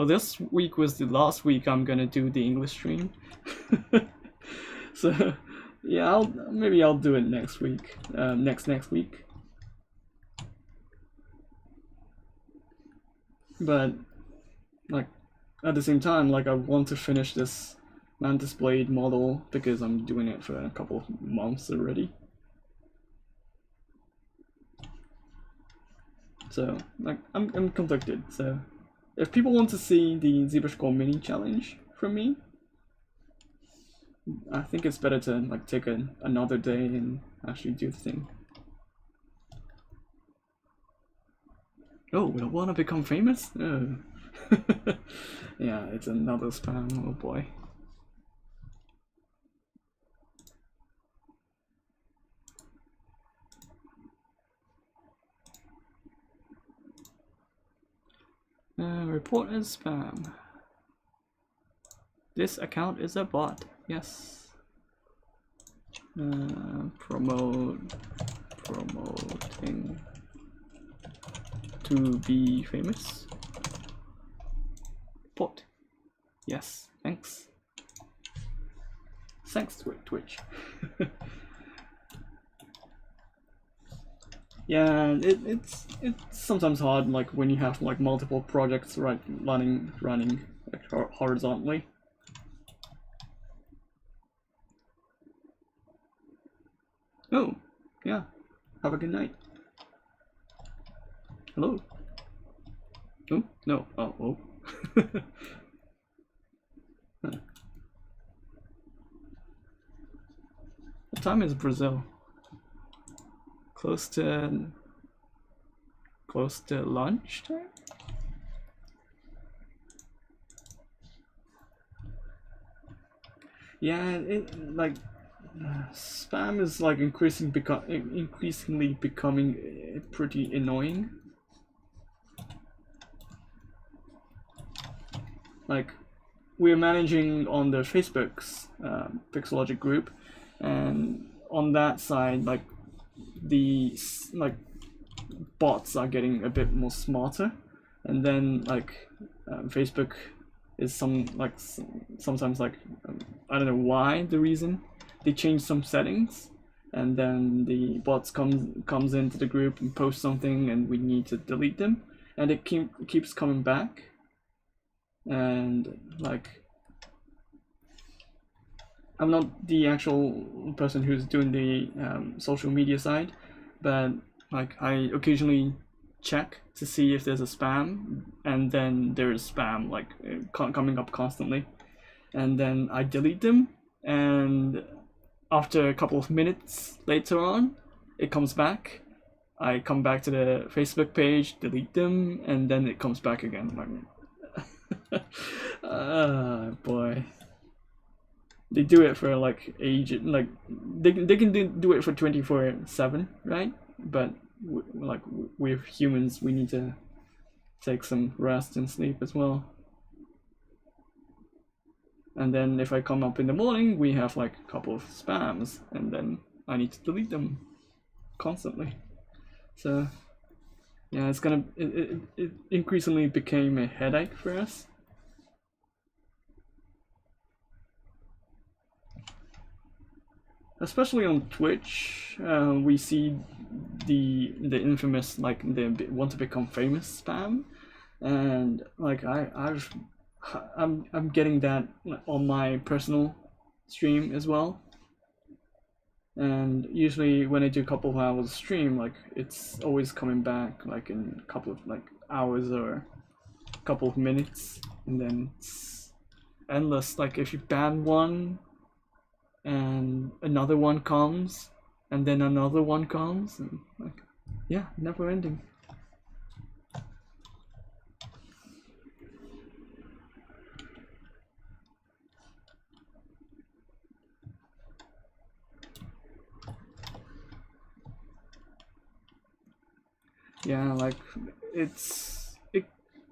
Speaker 1: this week was the last week I'm gonna do the English stream. So yeah, maybe I'll do it next week, next week. But like at the same time, like I want to finish this Mantis blade model because I'm doing it for a couple of months already. So like I'm conflicted. So if people want to see the ZBrush Core Mini challenge from me, I think it's better to like take another day and actually do the thing. Oh, we don't want to become famous? Oh. Yeah, it's another spam, oh boy. Report as spam. This account is a bot, yes. Promoting to be famous. Report. Yes, thanks. Thanks, Twitch. Yeah, it's sometimes hard, like when you have like multiple projects running like horizontally. Oh, yeah. Have a good night. Hello. Oh no. Oh. Oh. Huh. What time is Brazil? Close to lunch time? Yeah, it like spam is like increasingly becoming pretty annoying. Like we're managing on the Facebook's Pixologic group, and on that side, like the bots are getting a bit more smarter, and then like Facebook is sometimes like I don't know why the reason they change some settings, and then the bots comes into the group and posts something, and we need to delete them, and it keeps coming back, and like I'm not the actual person who's doing the social media side, but like I occasionally check to see if there's a spam, and then there's spam like coming up constantly, and then I delete them, and after a couple of minutes later on, it comes back. I come back to the Facebook page, delete them, and then it comes back again. Like, boy. They do it for like like they can do it for 24/7, right? But like we're humans, we need to take some rest and sleep as well. And then if I come up in the morning, we have like a couple of spams, and then I need to delete them constantly. So yeah, it increasingly became a headache for us. Especially on Twitch, we see the infamous like the want to become famous spam, and like I'm getting that on my personal stream as well. And usually when I do a couple of hours stream, like it's always coming back like in a couple of like hours or a couple of minutes, and then it's endless. Like if you ban one, and another one comes, and then another one comes, and like, yeah, never ending. Yeah, like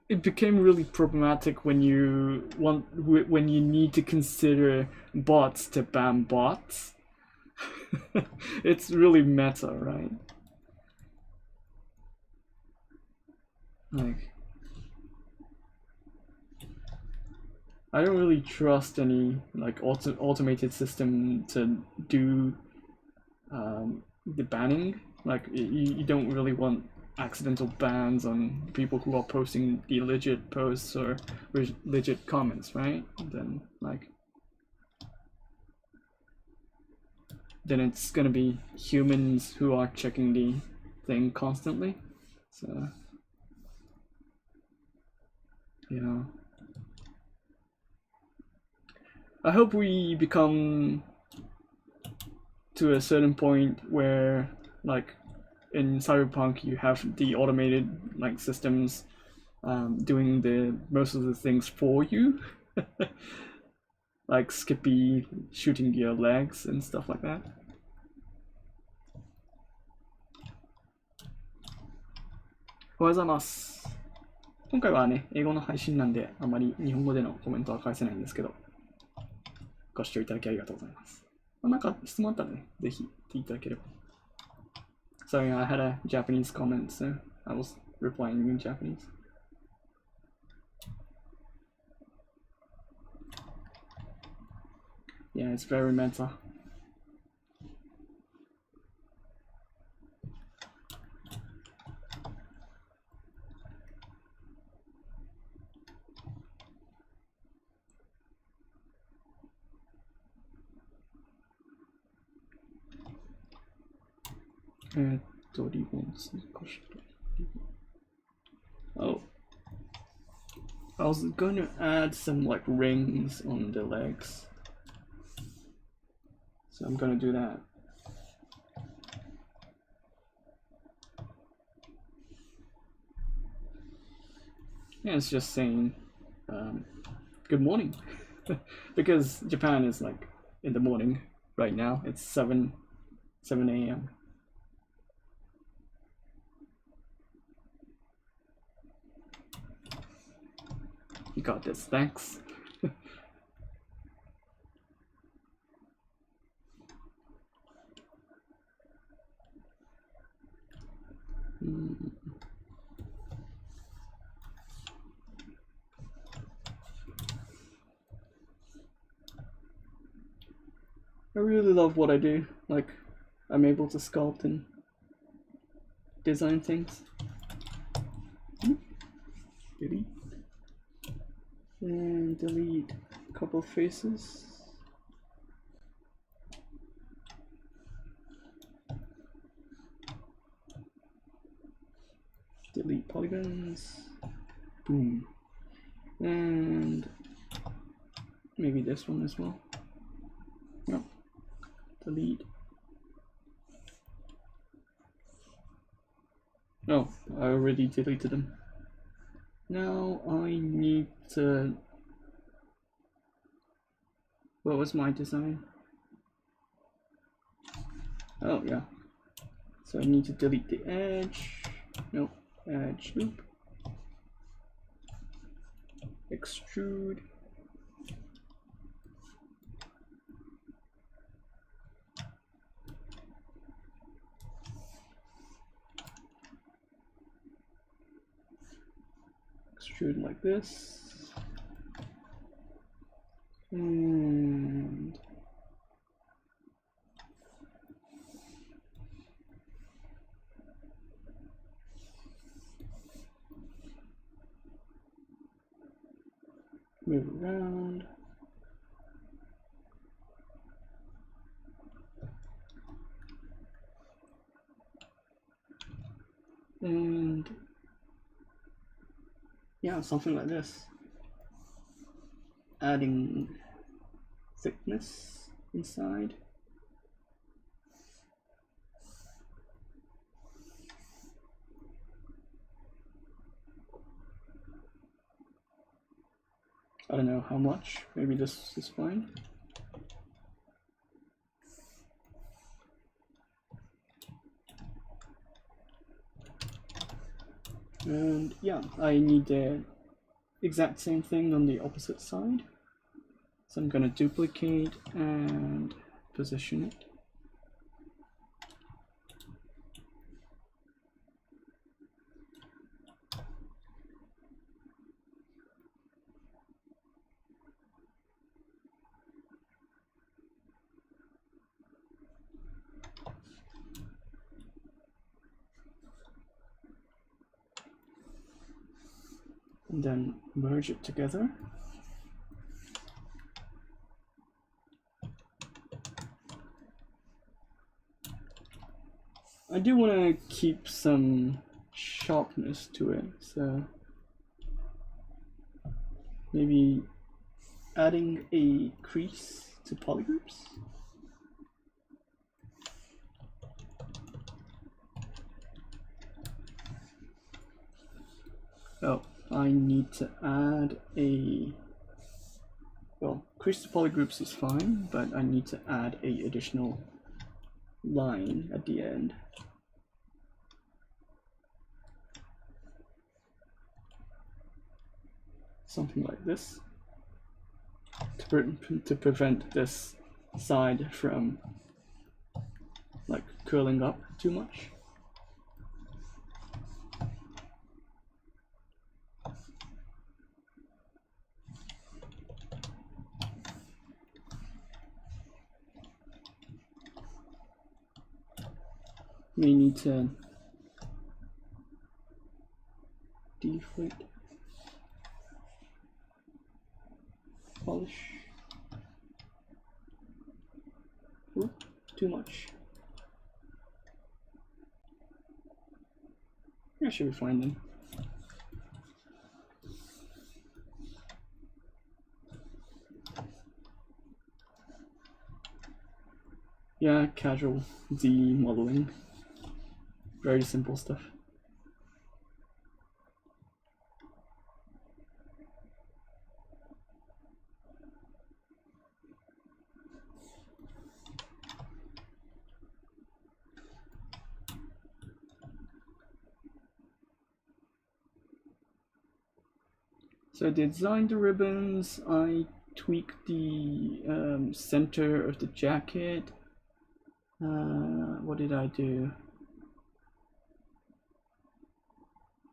Speaker 1: it became really problematic when you need to consider bots to ban bots. It's really meta, right? Like I don't really trust any like automated system to do the banning. Like you don't really want accidental bans on people who are posting the legit posts or legit comments, right? Then like then it's gonna be humans who are checking the thing constantly. So yeah, I hope we become to a certain point where like in Cyberpunk you have the automated like systems doing the most of the things for you. Like Skippy shooting your legs and stuff like that. おはようございます。今回はね、英語の配信なんで、あまり日本語でのコメントは返せないんですけど、ご視聴いただきありがとうございます。なんか質問あったらね、ぜひ言っていただければ。Sorry, I had a Japanese comment, so I was replying in Japanese. Yeah, it's very meta. Oh, I was going to add some like rings on the legs, so I'm gonna do that. Yeah, it's just saying good morning because Japan is like in the morning right now. It's 7 a.m. You got this, thanks. I really love what I do. Like, I'm able to sculpt and design things. Delete. And delete a couple faces. Delete polygons. Boom. And maybe this one as well. No. Delete. No, I already deleted them. Now I need to... What was my design? Oh yeah. So I need to delete the edge. Nope. Edge loop. Extrude. Extrude like this. And move around. And yeah, something like this. Adding thickness inside. I don't know how much, maybe this is fine. And yeah, I need the exact same thing on the opposite side. So I'm going to duplicate and position it. And then merge it together. I do want to keep some sharpness to it, so maybe adding a crease to polygroups. Oh, I need to add a, well, crease to polygroups is fine, but I need to add a additional line at the end. Something like this, to prevent this side from like curling up too much. We need to deflate, polish. Ooh, too much. That should be fine then. Yeah, casual Z modeling. Very simple stuff. So I designed the ribbons, I tweaked the center of the jacket. What did I do?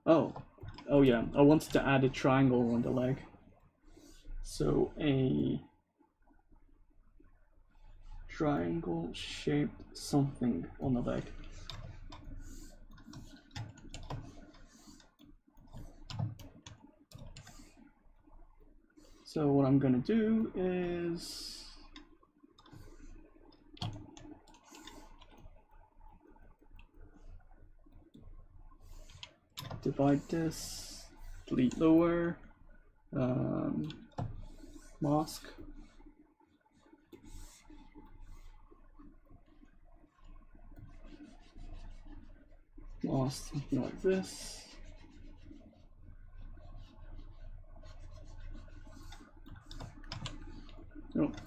Speaker 1: Oh yeah, I wanted to add a triangle on the leg. So a triangle shaped something on the leg. So what I'm gonna do is divide this, delete lower, mask, something like this.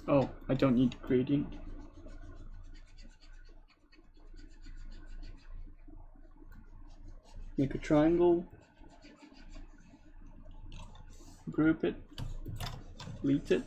Speaker 1: Oh, I don't need gradient. Make a triangle, group it, delete it.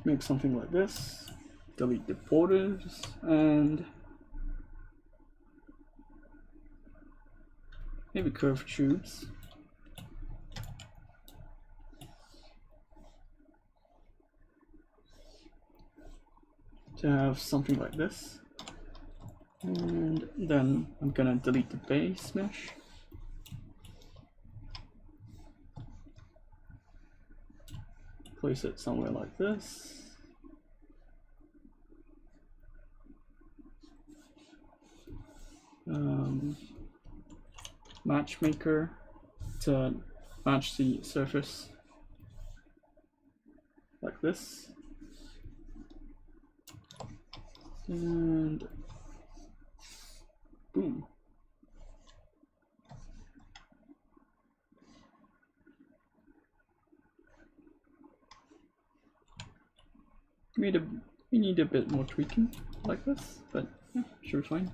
Speaker 1: Make something like this, delete the borders, and maybe curved tubes. To have something like this. And then I'm gonna delete the base mesh. Place it somewhere like this. Matchmaker to match the surface like this. And boom. We need a bit more tweaking like this, but yeah, sure, fine.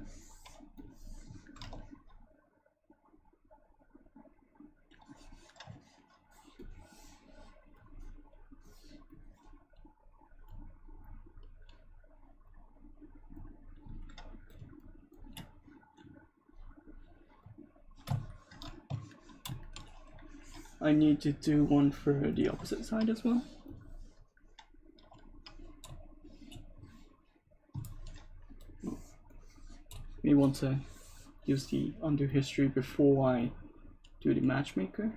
Speaker 1: I need to do one for the opposite side as well. We want to use the undo history before I do the matchmaker.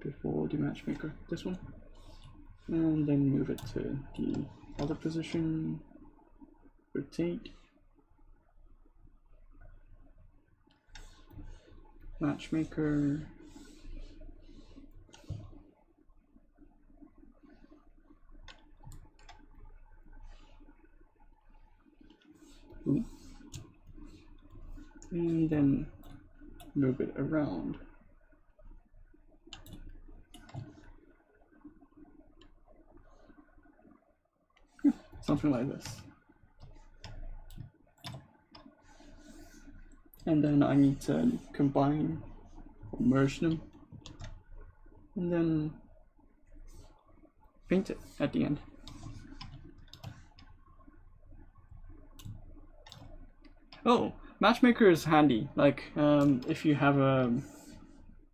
Speaker 1: Before the matchmaker, this one. And then move it to the other position. Rotate. Matchmaker. Ooh. And then move it around. Something like this. And then I need to combine or merge them and then paint it at the end. Oh, matchmaker is handy, like if you have a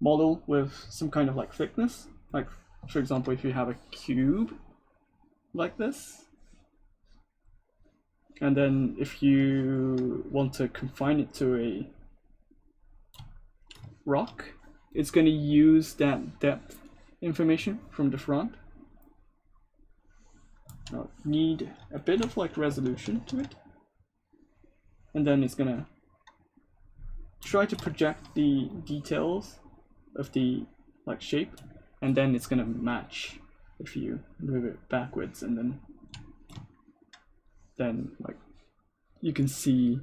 Speaker 1: model with some kind of like thickness, like for example if you have a cube like this, And then if you want to confine it to a rock, it's going to use that depth information from the front. Now, need a bit of like resolution to it, and then it's gonna try to project the details of the like shape, and then it's gonna match if you move it backwards, and then like you can see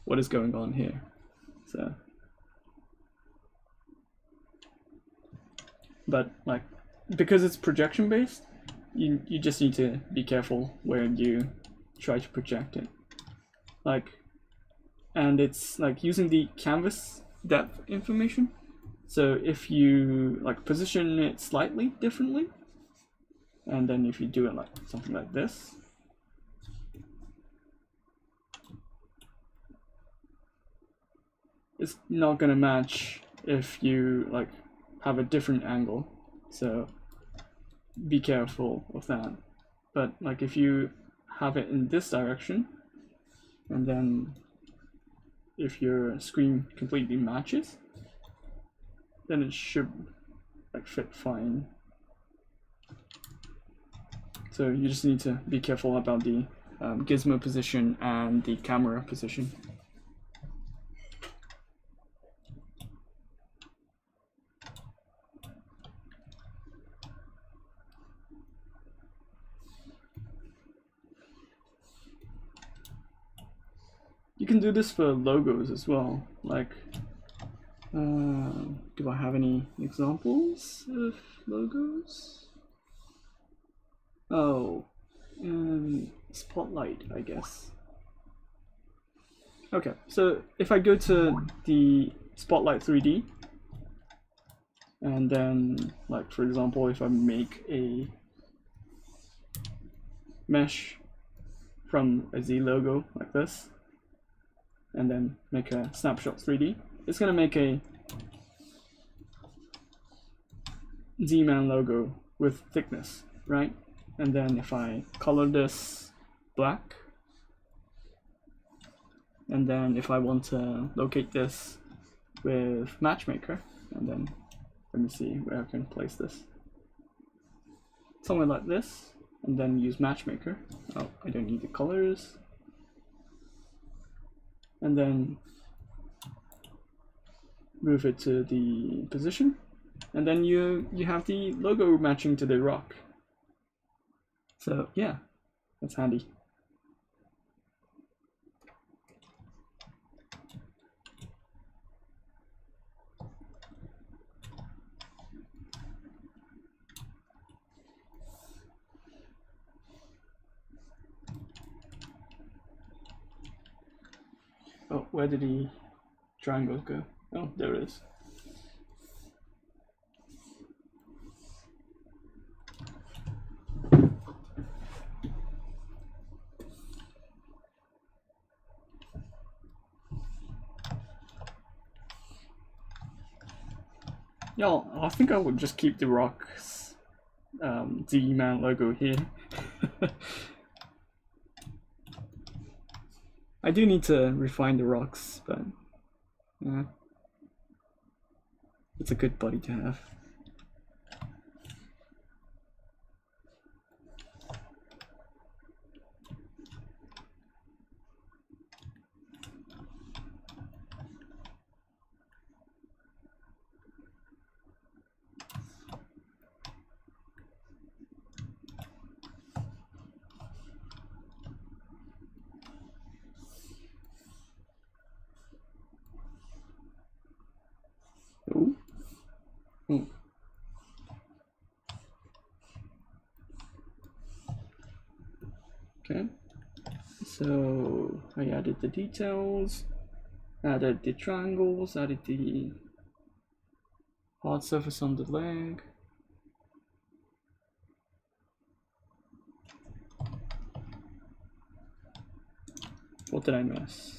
Speaker 1: what is going on here. So, but like because it's projection based, you just need to be careful where you try to project it. Like, and it's like using the canvas depth information. So if you like position it slightly differently, and then if you do it like something like this, it's not gonna match if you like have a different angle. So be careful of that. But like if you have it in this direction, and then if your screen completely matches, then it should like fit fine. So you just need to be careful about the gizmo position and the camera position. You can do this for logos as well. Like, do I have any examples of logos? Oh, Spotlight, I guess. Okay, so if I go to the Spotlight 3D, and then, like, for example, if I make a mesh from a Z logo like this, and then make a snapshot 3D, it's gonna make a Z-Man logo with thickness, right? And then if I color this black, and then if I want to locate this with Matchmaker, and then let me see where I can place this. Somewhere like this, and then use Matchmaker. Oh, I don't need the colors. And then move it to the position, and then you have the logo matching to the rock. So yeah, that's handy. Oh, where did the triangle go? Oh, there it is. Yeah, I think I would just keep the rock's Z-Man logo here. I do need to refine the rocks, but yeah, it's a good body to have. Ooh. Ooh. Okay, so I added the details, added the triangles, added the hard surface on the leg. What did I miss?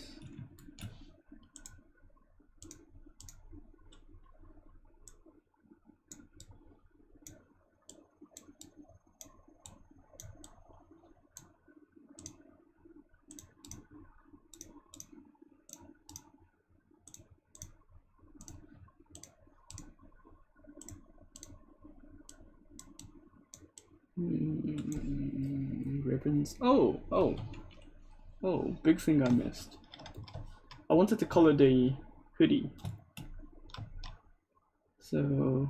Speaker 1: Ribbons. Oh, big thing I missed. I wanted to color the hoodie. So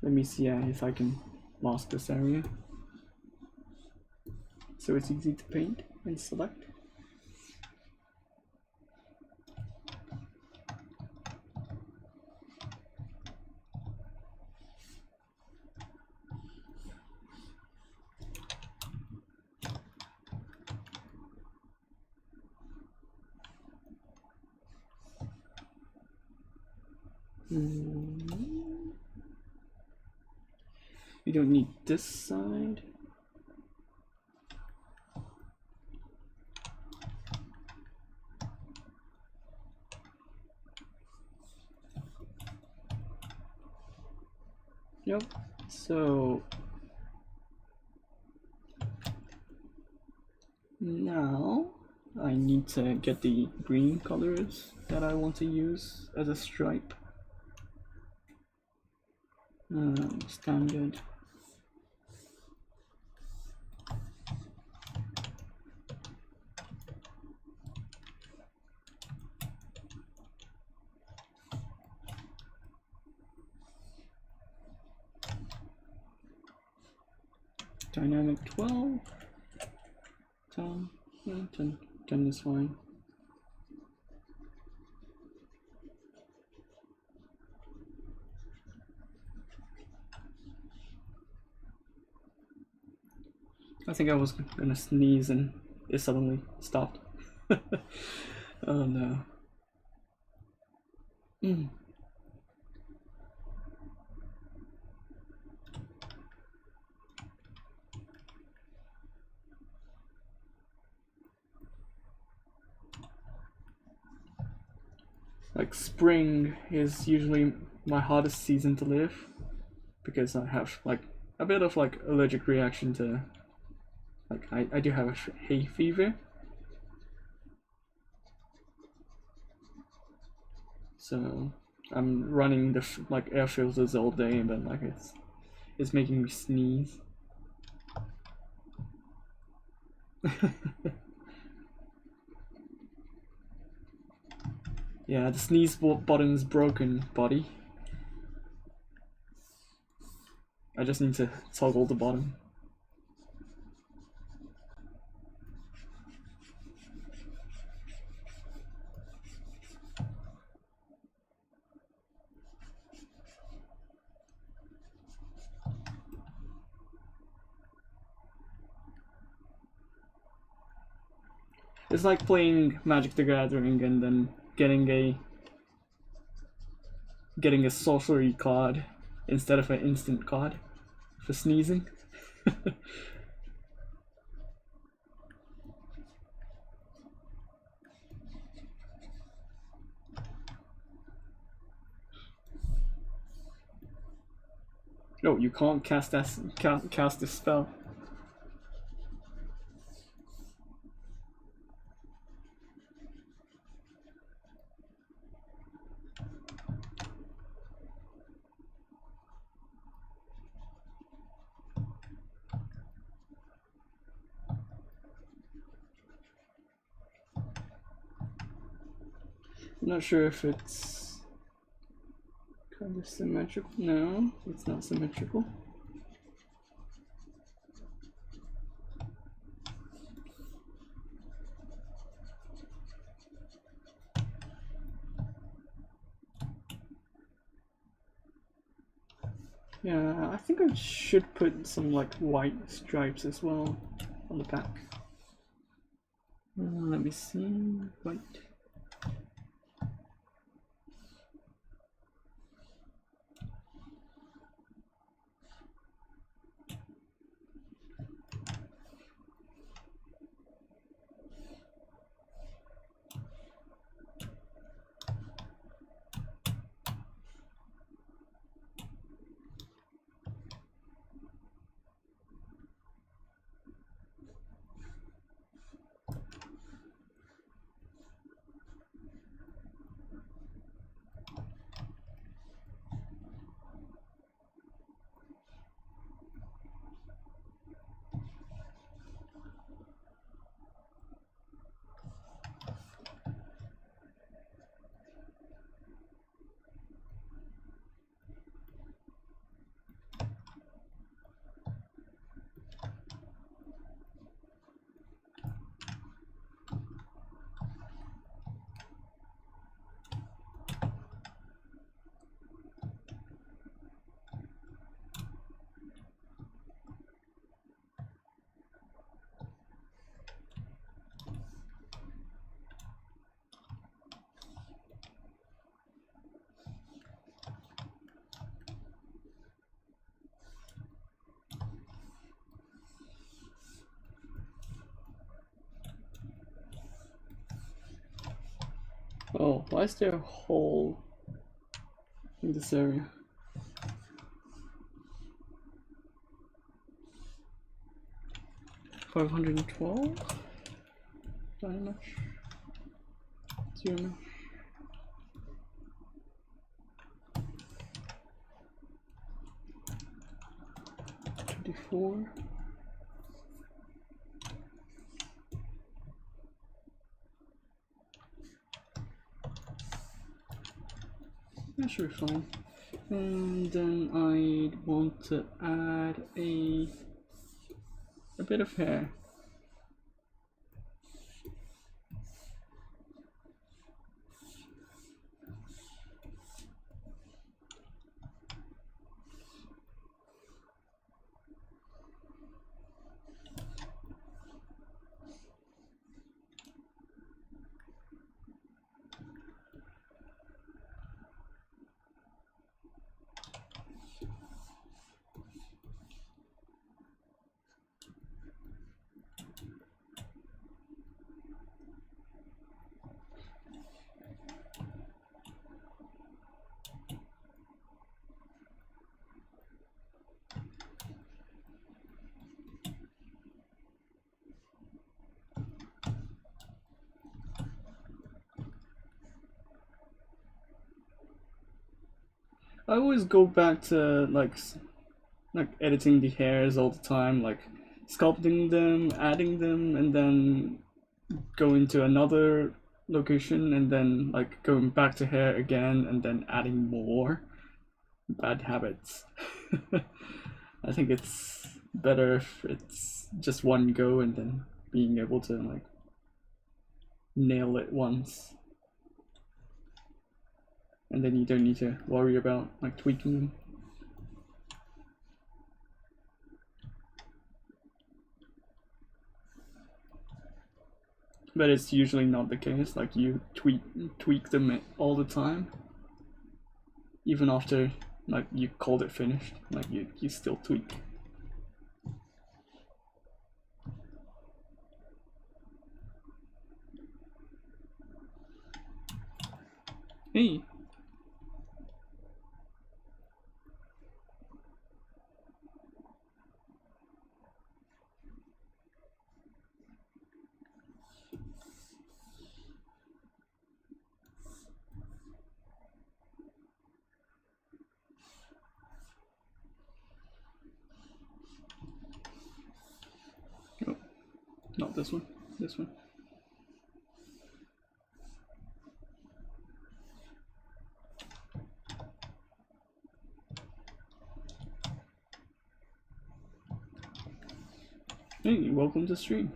Speaker 1: let me see if I can mask this area. So it's easy to paint and select. We don't need this side. Yep. So now I need to get the green colors that I want to use as a stripe. Standard. Dynamic 12. 10. Yeah, 10. 10 is fine. I think I was gonna sneeze and it suddenly stopped. Oh no. Like spring is usually my hardest season to live because I have like a bit of like allergic reaction to like I do have a hay fever. So I'm running the like air filters all day, but like it's making me sneeze. Yeah, the sneeze button is broken, buddy. I just need to toggle the bottom. It's like playing Magic the Gathering and then getting a sorcery card instead of an instant card for sneezing. No, you can't cast this spell. I'm not sure if it's kind of symmetrical. No, it's not symmetrical. Yeah, I think I should put some like white stripes as well on the back. Let me see. White. Oh, why is there a hole in this area? $512 mesh, zero mesh. 24. That should be fine. And then I want to add a bit of hair. I always go back to like editing the hairs all the time, like sculpting them, adding them, and then going to another location and then like going back to hair again and then adding more. Bad habits. I think it's better if it's just one go and then being able to like nail it once. And then you don't need to worry about like tweaking them. But it's usually not the case, like you tweak them all the time. Even after like you called it finished, like you still tweak. Hey. Oh, not this one, this one. Hey, welcome to stream.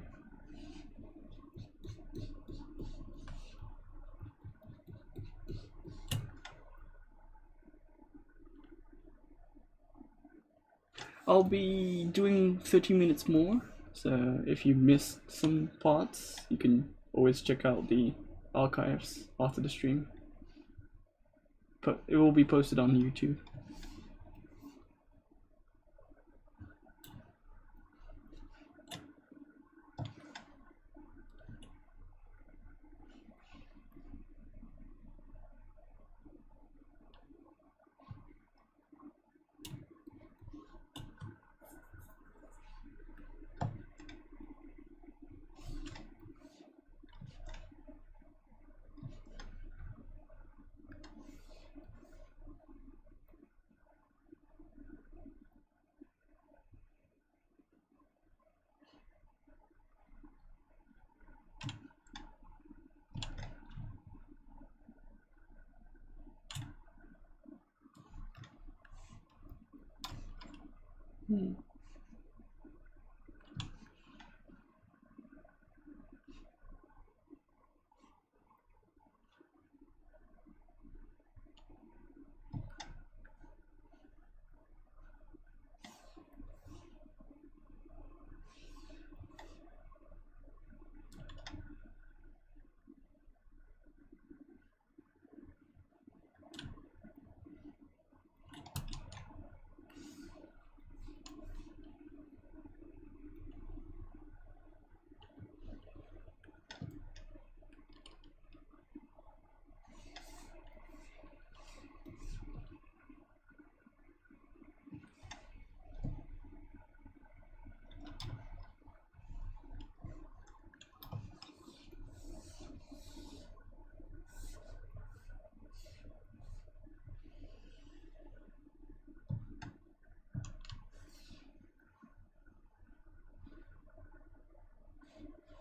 Speaker 1: I'll be doing 30 minutes more, so if you missed some parts, you can always check out the archives after the stream. But it will be posted on YouTube.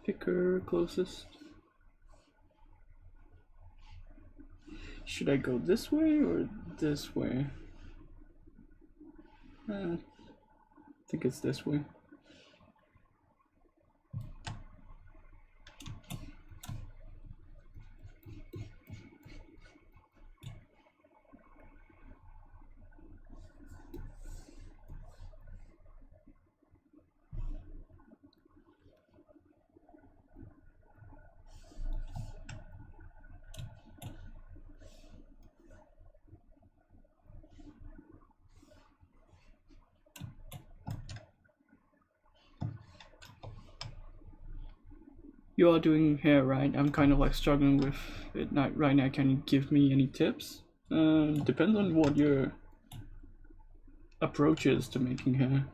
Speaker 1: thicker closest. Should I go this way or this way? I think it's this way. You are doing hair, right? I'm kind of like struggling with it right now. Can you give me any tips? Depends on what your approach is to making hair.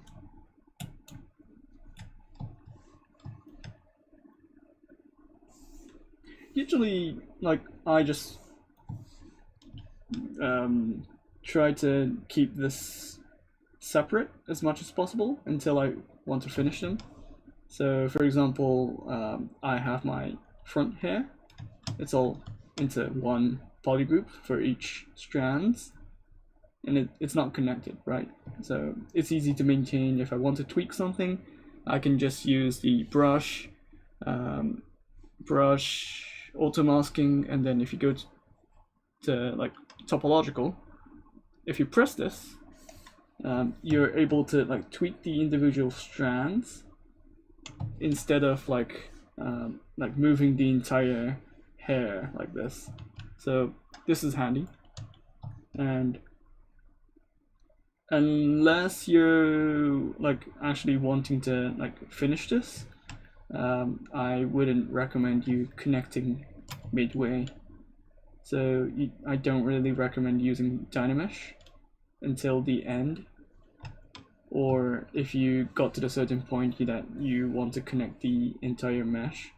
Speaker 1: Usually, like, I just try to keep this separate as much as possible until I want to finish them. So for example, I have my front hair. It's all into one polygroup for each strands, and it's not connected, right? So it's easy to maintain. If I want to tweak something, I can just use the brush auto masking, and then if you go to like topological, if you press this, you're able to like tweak the individual strands instead of like moving the entire hair like this. So this is handy, and unless you're like actually wanting to like finish this, I wouldn't recommend you connecting midway. So I don't really recommend using Dynamesh until the end, or if you got to the certain point that you want to connect the entire mesh.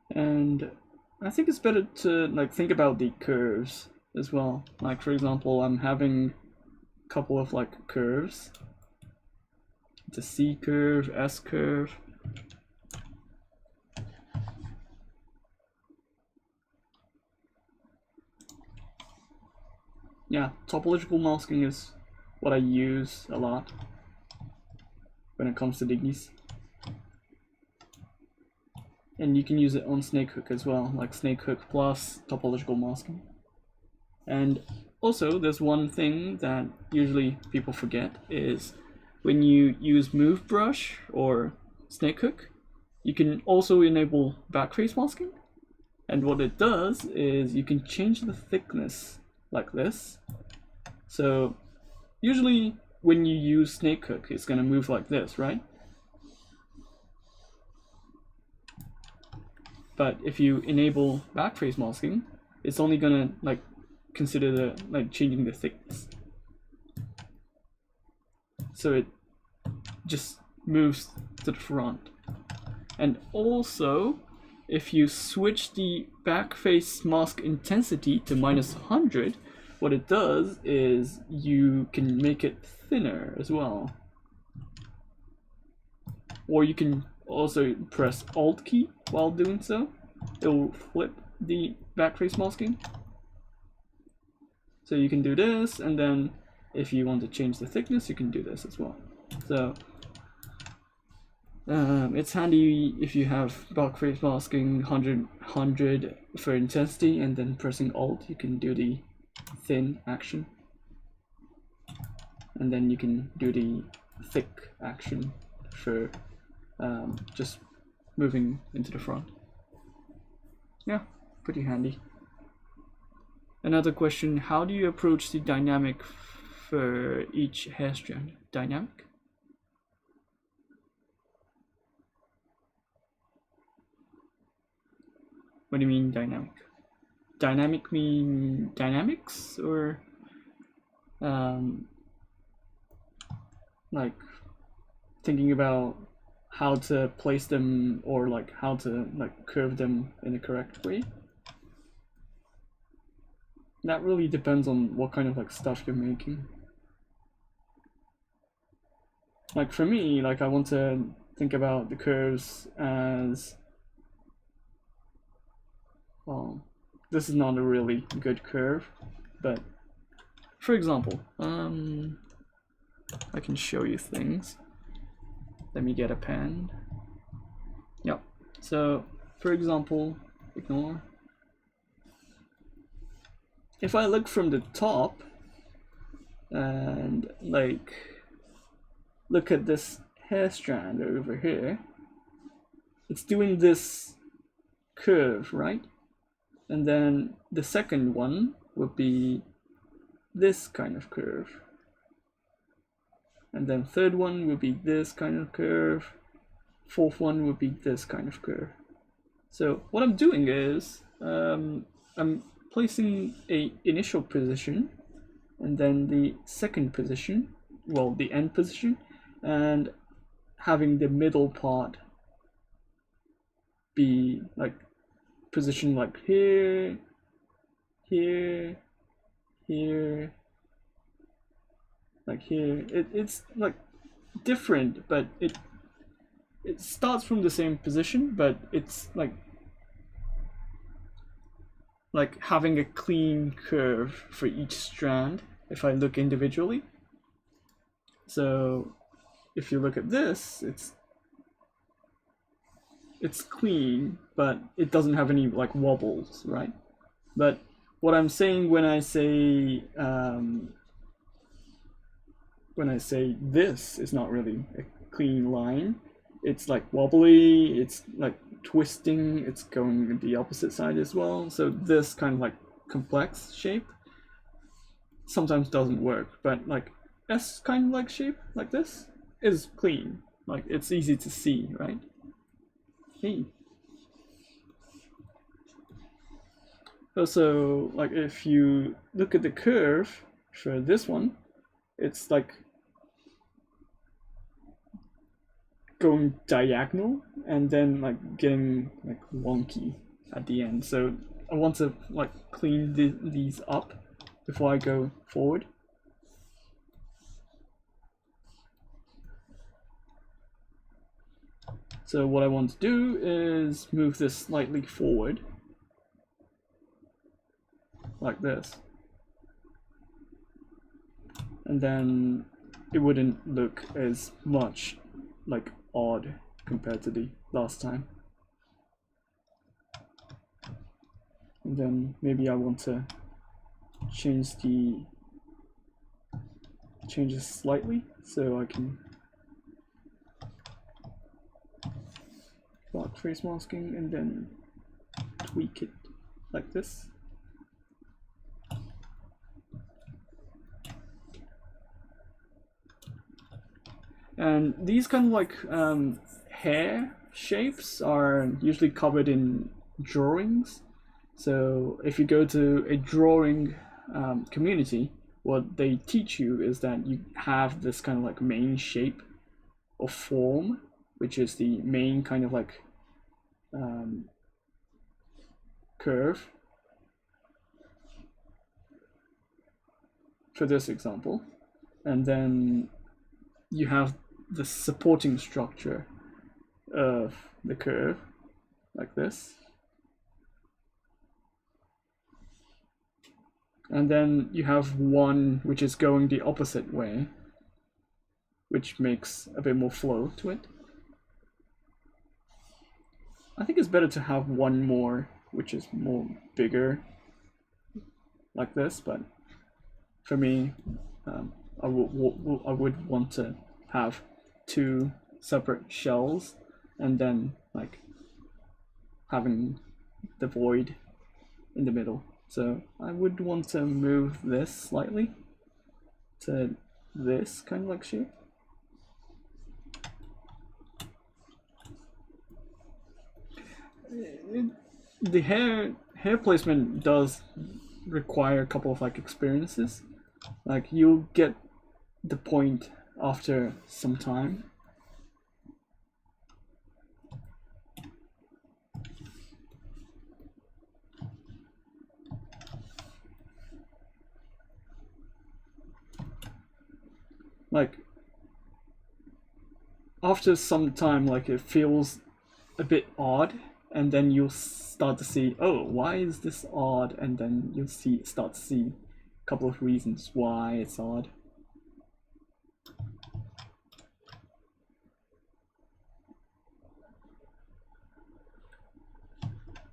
Speaker 1: And I think it's better to like think about the curves as well. Like for example, I'm having a couple of like curves. It's a C curve, S curve. Yeah, topological masking is what I use a lot when it comes to these. And you can use it on Snakehook as well, like Snakehook plus topological masking. And also, there's one thing that usually people forget is when you use ZBrush or Snakehook, you can also enable backface masking. And what it does is you can change the thickness like this. So usually when you use Snakehook, it's going to move like this, right? But if you enable backface masking, it's only gonna like consider the like changing the thickness. So it just moves to the front. And also, if you switch the backface mask intensity to -100, what it does is you can make it thinner as well. Or you can also press Alt key while doing so. It will flip the backface masking. So you can do this, and then if you want to change the thickness, you can do this as well. So it's handy if you have backface masking 100 for intensity, and then pressing Alt, you can do the thin action, and then you can do the thick action for just moving into the front. Yeah, pretty handy. Another question, how do you approach the dynamic for each hair strand? Dynamic? What do you mean dynamic? Dynamic mean dynamics, or like thinking about how to place them, or like how to like curve them in a correct way? That really depends on what kind of like stuff you're making. Like for me, like I want to think about the curves as, well, this is not a really good curve, but for example, I can show you things. Let me get a pen. Yep. So for example, ignore. If I look from the top and like look at this hair strand over here, it's doing this curve, right? And then the second one would be this kind of curve. And then third one would be this kind of curve. Fourth one would be this kind of curve. So what I'm doing is I'm placing a initial position and then the second position, well, the end position, and having the middle part be like positioned like here, here, here, like here. It's like different, but it starts from the same position, but it's like having a clean curve for each strand if I look individually. So if you look at this, it's clean, but it doesn't have any like wobbles, right? But what I'm saying when I say this is not really a clean line, it's like wobbly, it's like twisting, it's going the opposite side as well. So this kind of like complex shape sometimes doesn't work, but like S kind of like shape like this is clean, like it's easy to see, right? Hey. Also, like if you look at the curve for this one, it's like going diagonal and then like getting like wonky at the end. So I want to like clean these up before I go forward. So what I want to do is move this slightly forward, like this. And then it wouldn't look as much like odd compared to the last time. And then maybe I want to change this slightly so I can block face masking and then tweak it like this. And these kind of like hair shapes are usually covered in drawings. So if you go to a drawing community, what they teach you is that you have this kind of like main shape or form, which is the main kind of like curve for this example. And then you have the supporting structure of the curve like this. And then you have one which is going the opposite way, which makes a bit more flow to it. I think it's better to have one more which is more bigger like this, but for me I would want to have two separate shells and then like having the void in the middle. So I would want to move this slightly. to this kind of like shape. The hair placement does require a couple of like experiences. Like you'll get the point after some time. Like after some time, like it feels a bit odd, and then you'll start to see, oh, why is this odd? And then you'll start to see a couple of reasons why it's odd.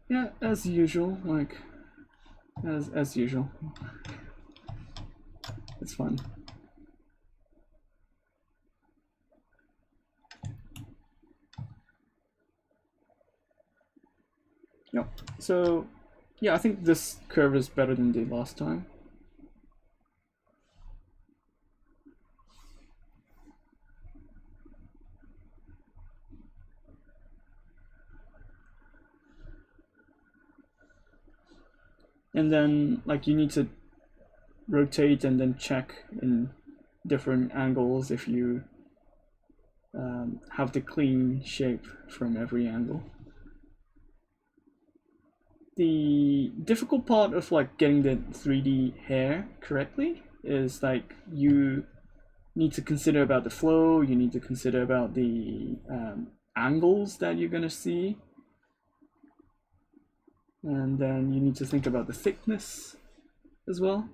Speaker 1: Yeah, as usual, like as usual. It's fun. Yep. So yeah, I think this curve is better than the last time. And then like you need to rotate and then check in different angles if you have the clean shape from every angle. The difficult part of like getting the 3D hair correctly is like you need to consider about the flow, you need to consider about the angles that you're gonna see, and then you need to think about the thickness as well.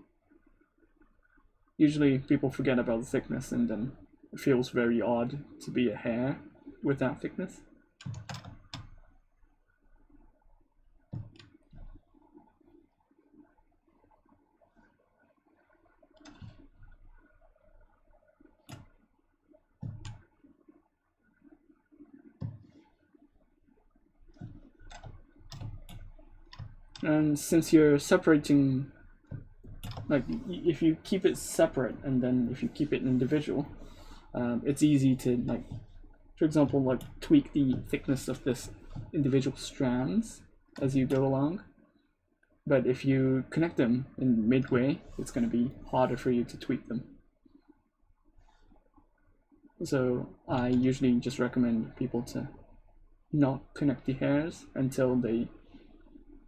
Speaker 1: Usually people forget about the thickness and then it feels very odd to be a hair with that thickness. And since you're separating, like if you keep it separate and then if you keep it individual, it's easy to like, for example, like tweak the thickness of this individual strands as you go along. But if you connect them in midway, it's going to be harder for you to tweak them. So I usually just recommend people to not connect the hairs until they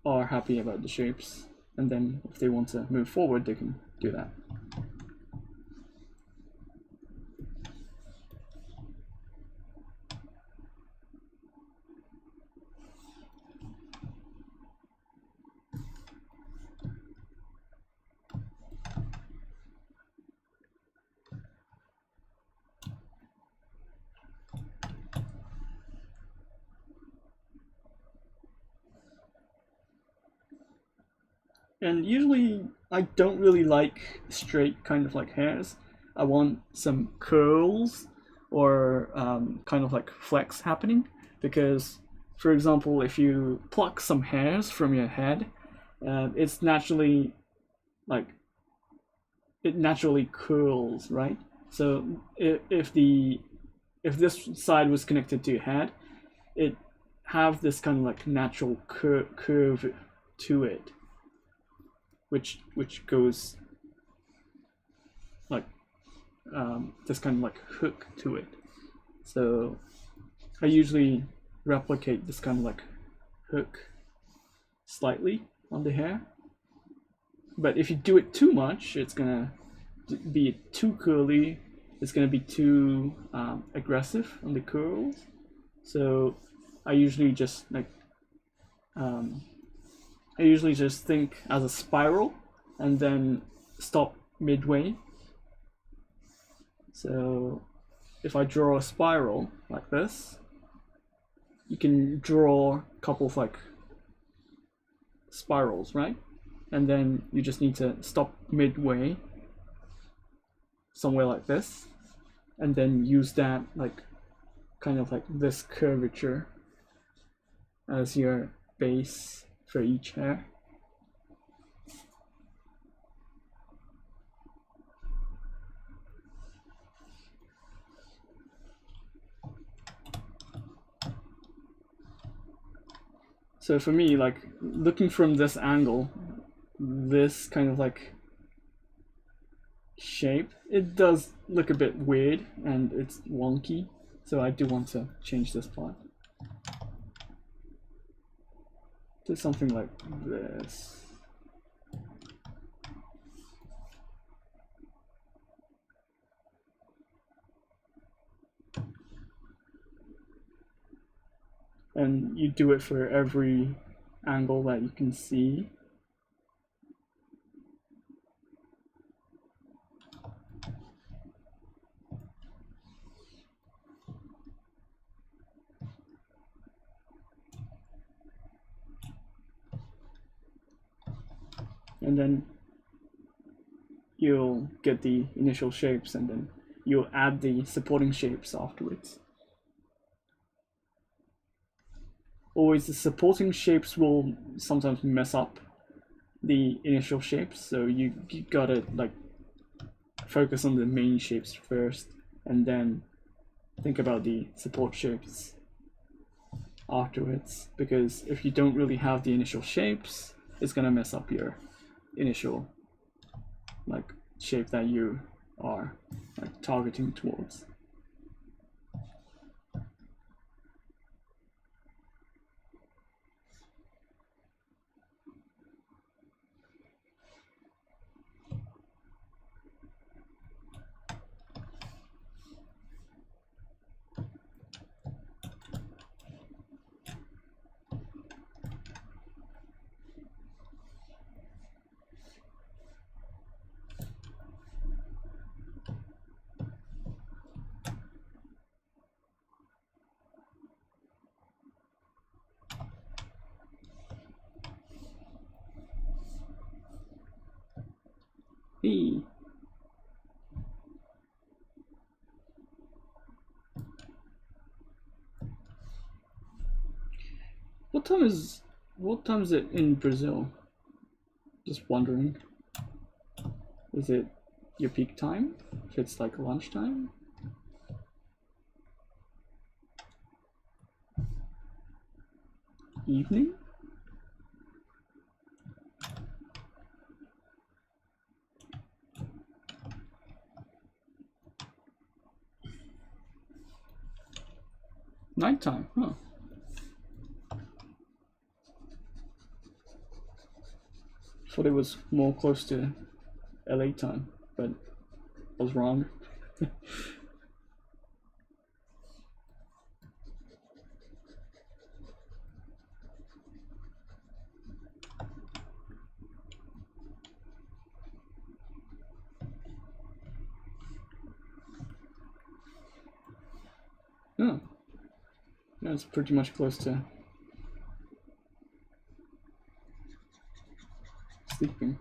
Speaker 1: are happy about the shapes, and then if they want to move forward, they can do that. And usually I don't really like straight kind of like hairs. I want some curls or kind of like flex happening, because for example, if you pluck some hairs from your head, it's naturally like it naturally curls, right? So if this side was connected to your head, it have this kind of like natural curve to it, which goes like this kind of like hook to it. So I usually replicate this kind of like hook slightly on the hair. But if you do it too much, it's gonna be too curly. It's gonna be too aggressive on the curls. So I usually just like I usually just think as a spiral and then stop midway. So if I draw a spiral like this, you can draw a couple of like spirals, right? And then you just need to stop midway somewhere like this, and then use that like kind of like this curvature as your base for each hair. So for me, like looking from this angle, this kind of like shape, it does look a bit weird and it's wonky. So I do want to change this part. Do something like this. And you do it for every angle that you can see. And then you'll get the initial shapes and then you'll add the supporting shapes afterwards. Always the supporting shapes will sometimes mess up the initial shapes, so you gotta like focus on the main shapes first and then think about the support shapes afterwards, because if you don't really have the initial shapes, it's gonna mess up your initial like shape that you are like targeting towards. Hey. What time is it in Brazil? Just wondering. Is it your peak time? If it's like lunchtime? Evening? Nighttime, huh? Thought it was more close to LA time, but I was wrong. Oh. Yeah, it's pretty much close to sleeping.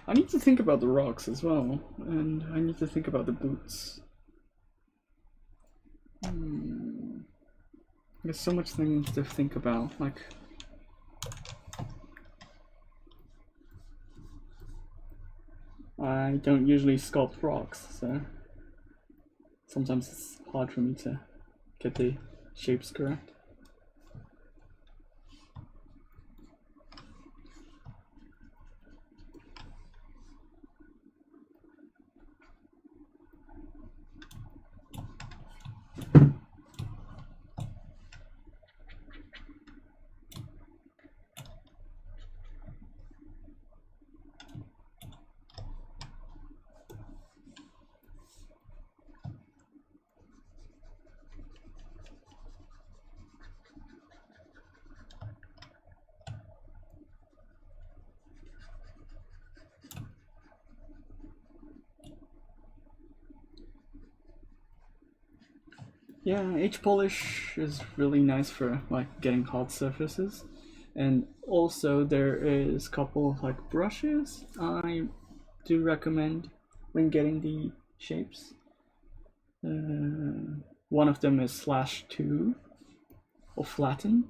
Speaker 1: I need to think about the rocks as well, and I need to think about the boots. There's so much things to think about, like I don't usually sculpt rocks, so sometimes it's hard for me to get the shapes correct. Yeah, H-polish is really nice for like getting hard surfaces, and also there is a couple of like brushes I do recommend when getting the shapes. One of them is /2 or flatten.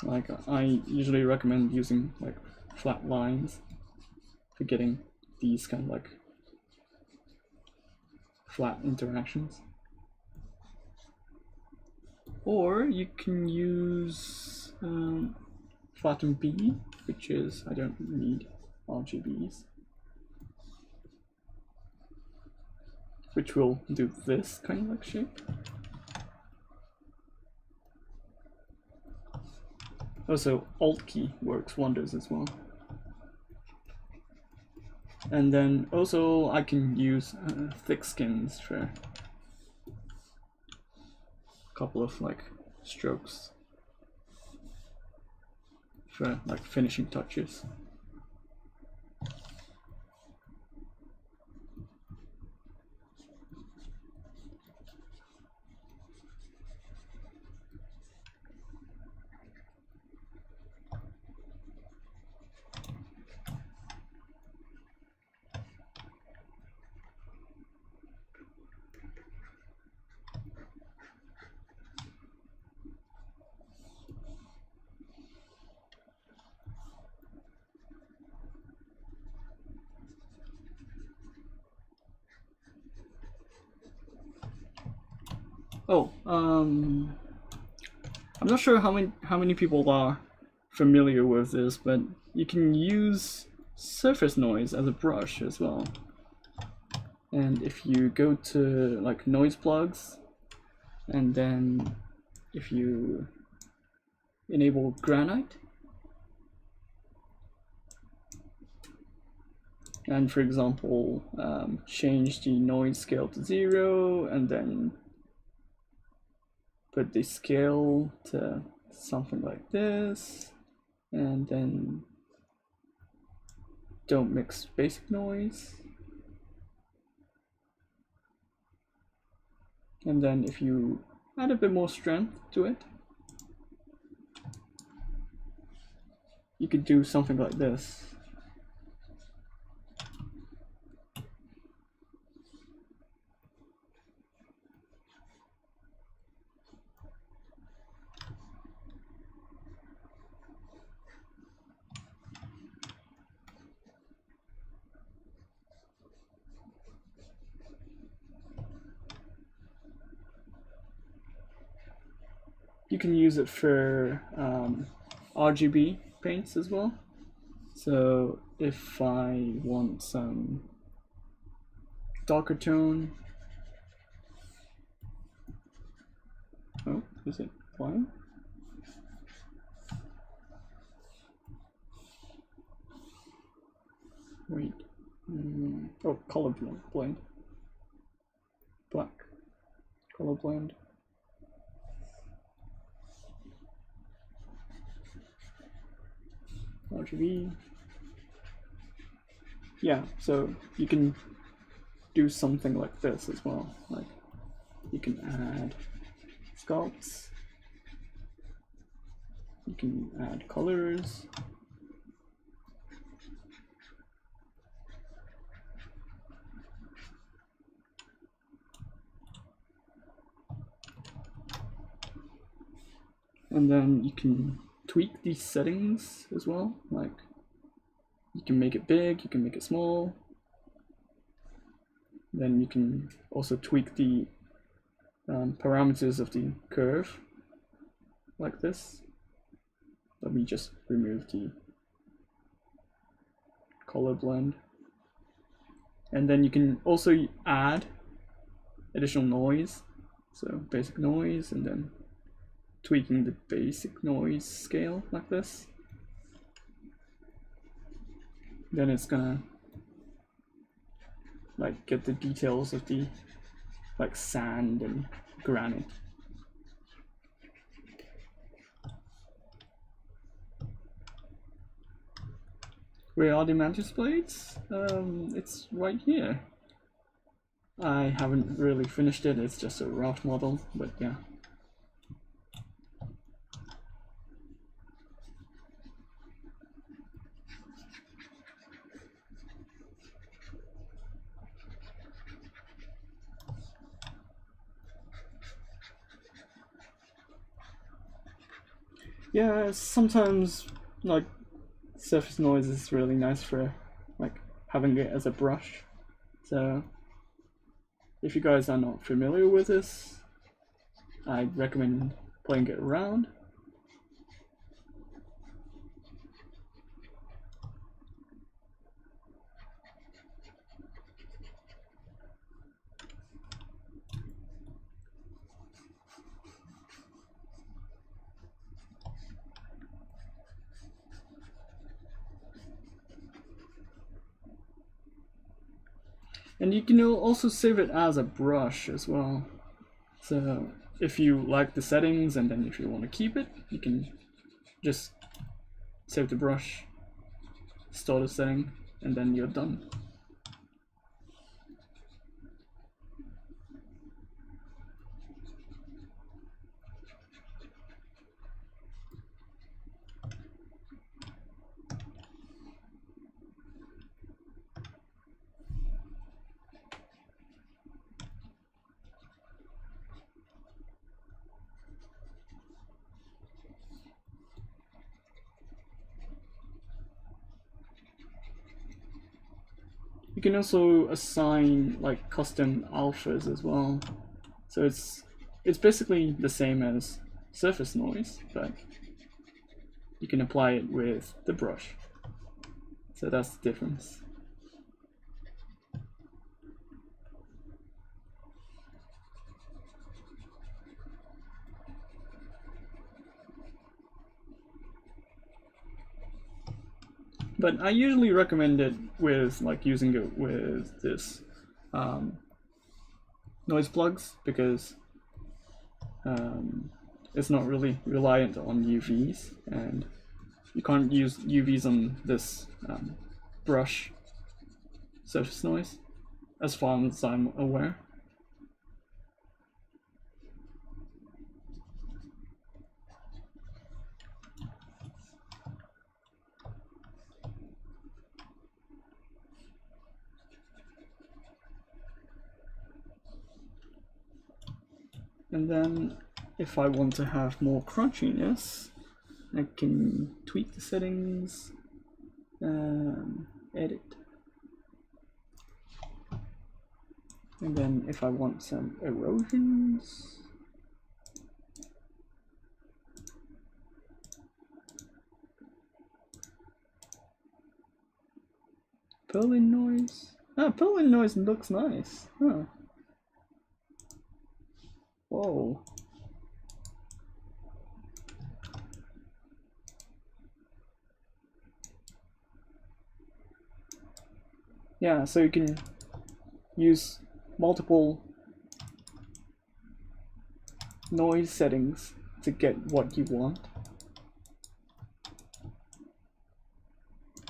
Speaker 1: Like I usually recommend using like flat lines for getting these kind of like flat interactions. Or you can use flatten B, which is I don't need RGBs, which will do this kind of like shape. Also, Alt key works wonders as well. And then also I can use thick skins for a couple of like strokes for like finishing touches. Oh, I'm not sure how many people are familiar with this, but you can use surface noise as a brush as well. And if you go to like noise plugs, and then if you enable granite, and for example change the noise scale to 0, and then put the scale to something like this, and then don't mix basic noise, and then if you add a bit more strength to it, you could do something like this. You can use it for RGB paints as well. So if I want some darker tone, oh, is it flying? Wait, oh, color blend, black, color blend. RGB. Yeah, so you can do something like this as well. Like you can add sculpts, you can add colors, and then you can tweak these settings as well. Like you can make it big, you can make it small. Then you can also tweak the parameters of the curve like this. Let me just remove the color blend. And then you can also add additional noise. So basic noise, and then tweaking the basic noise scale like this. Then it's gonna like get the details of the like sand and granite. Where are the Mantis blades? It's right here. I haven't really finished it, it's just a rough model, but yeah. Yeah, sometimes like surface noise is really nice for like having it as a brush. So if you guys are not familiar with this, I'd recommend playing it around. And you can also save it as a brush as well. So if you like the settings and then if you want to keep it, you can just save the brush, store the setting, and then you're done. You can also assign like custom alphas as well. So it's basically the same as surface noise, but you can apply it with the brush. So that's the difference. But I usually recommend it with like using it with this noise plugs because it's not really reliant on UVs, and you can't use UVs on this brush surface noise as far as I'm aware. And then if I want to have more crunchiness, I can tweak the settings, edit. And then if I want some erosions, Berlin noise. Ah, Berlin noise looks nice. Huh. Whoa. Yeah, so you can use multiple noise settings to get what you want.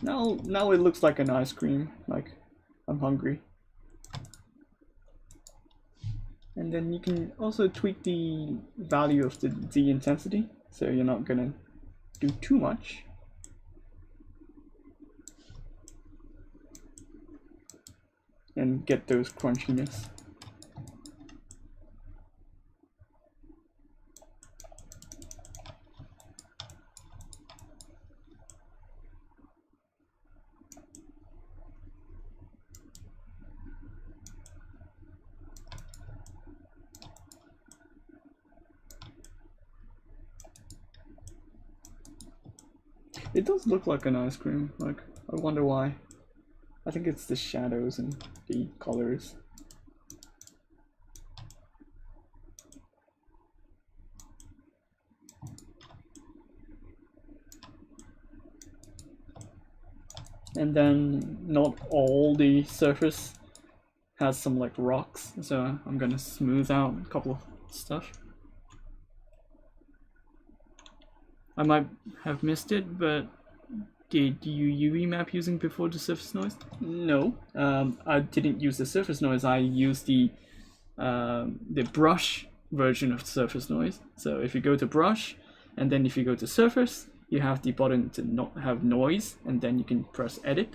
Speaker 1: Now it looks like an ice cream, like I'm hungry. And then you can also tweak the value of the intensity, so you're not gonna do too much. And get those crunchiness. It does look like an ice cream, like, I wonder why. I think it's the shadows and the colors. And then not all the surface has some like rocks, so I'm gonna smooth out a couple of stuff. I might have missed it, but
Speaker 2: did you UV map using before the surface noise?
Speaker 1: No, I didn't use the surface noise. I used the brush version of surface noise. So if you go to brush, and then if you go to surface, you have the button to not have noise, and then you can press edit.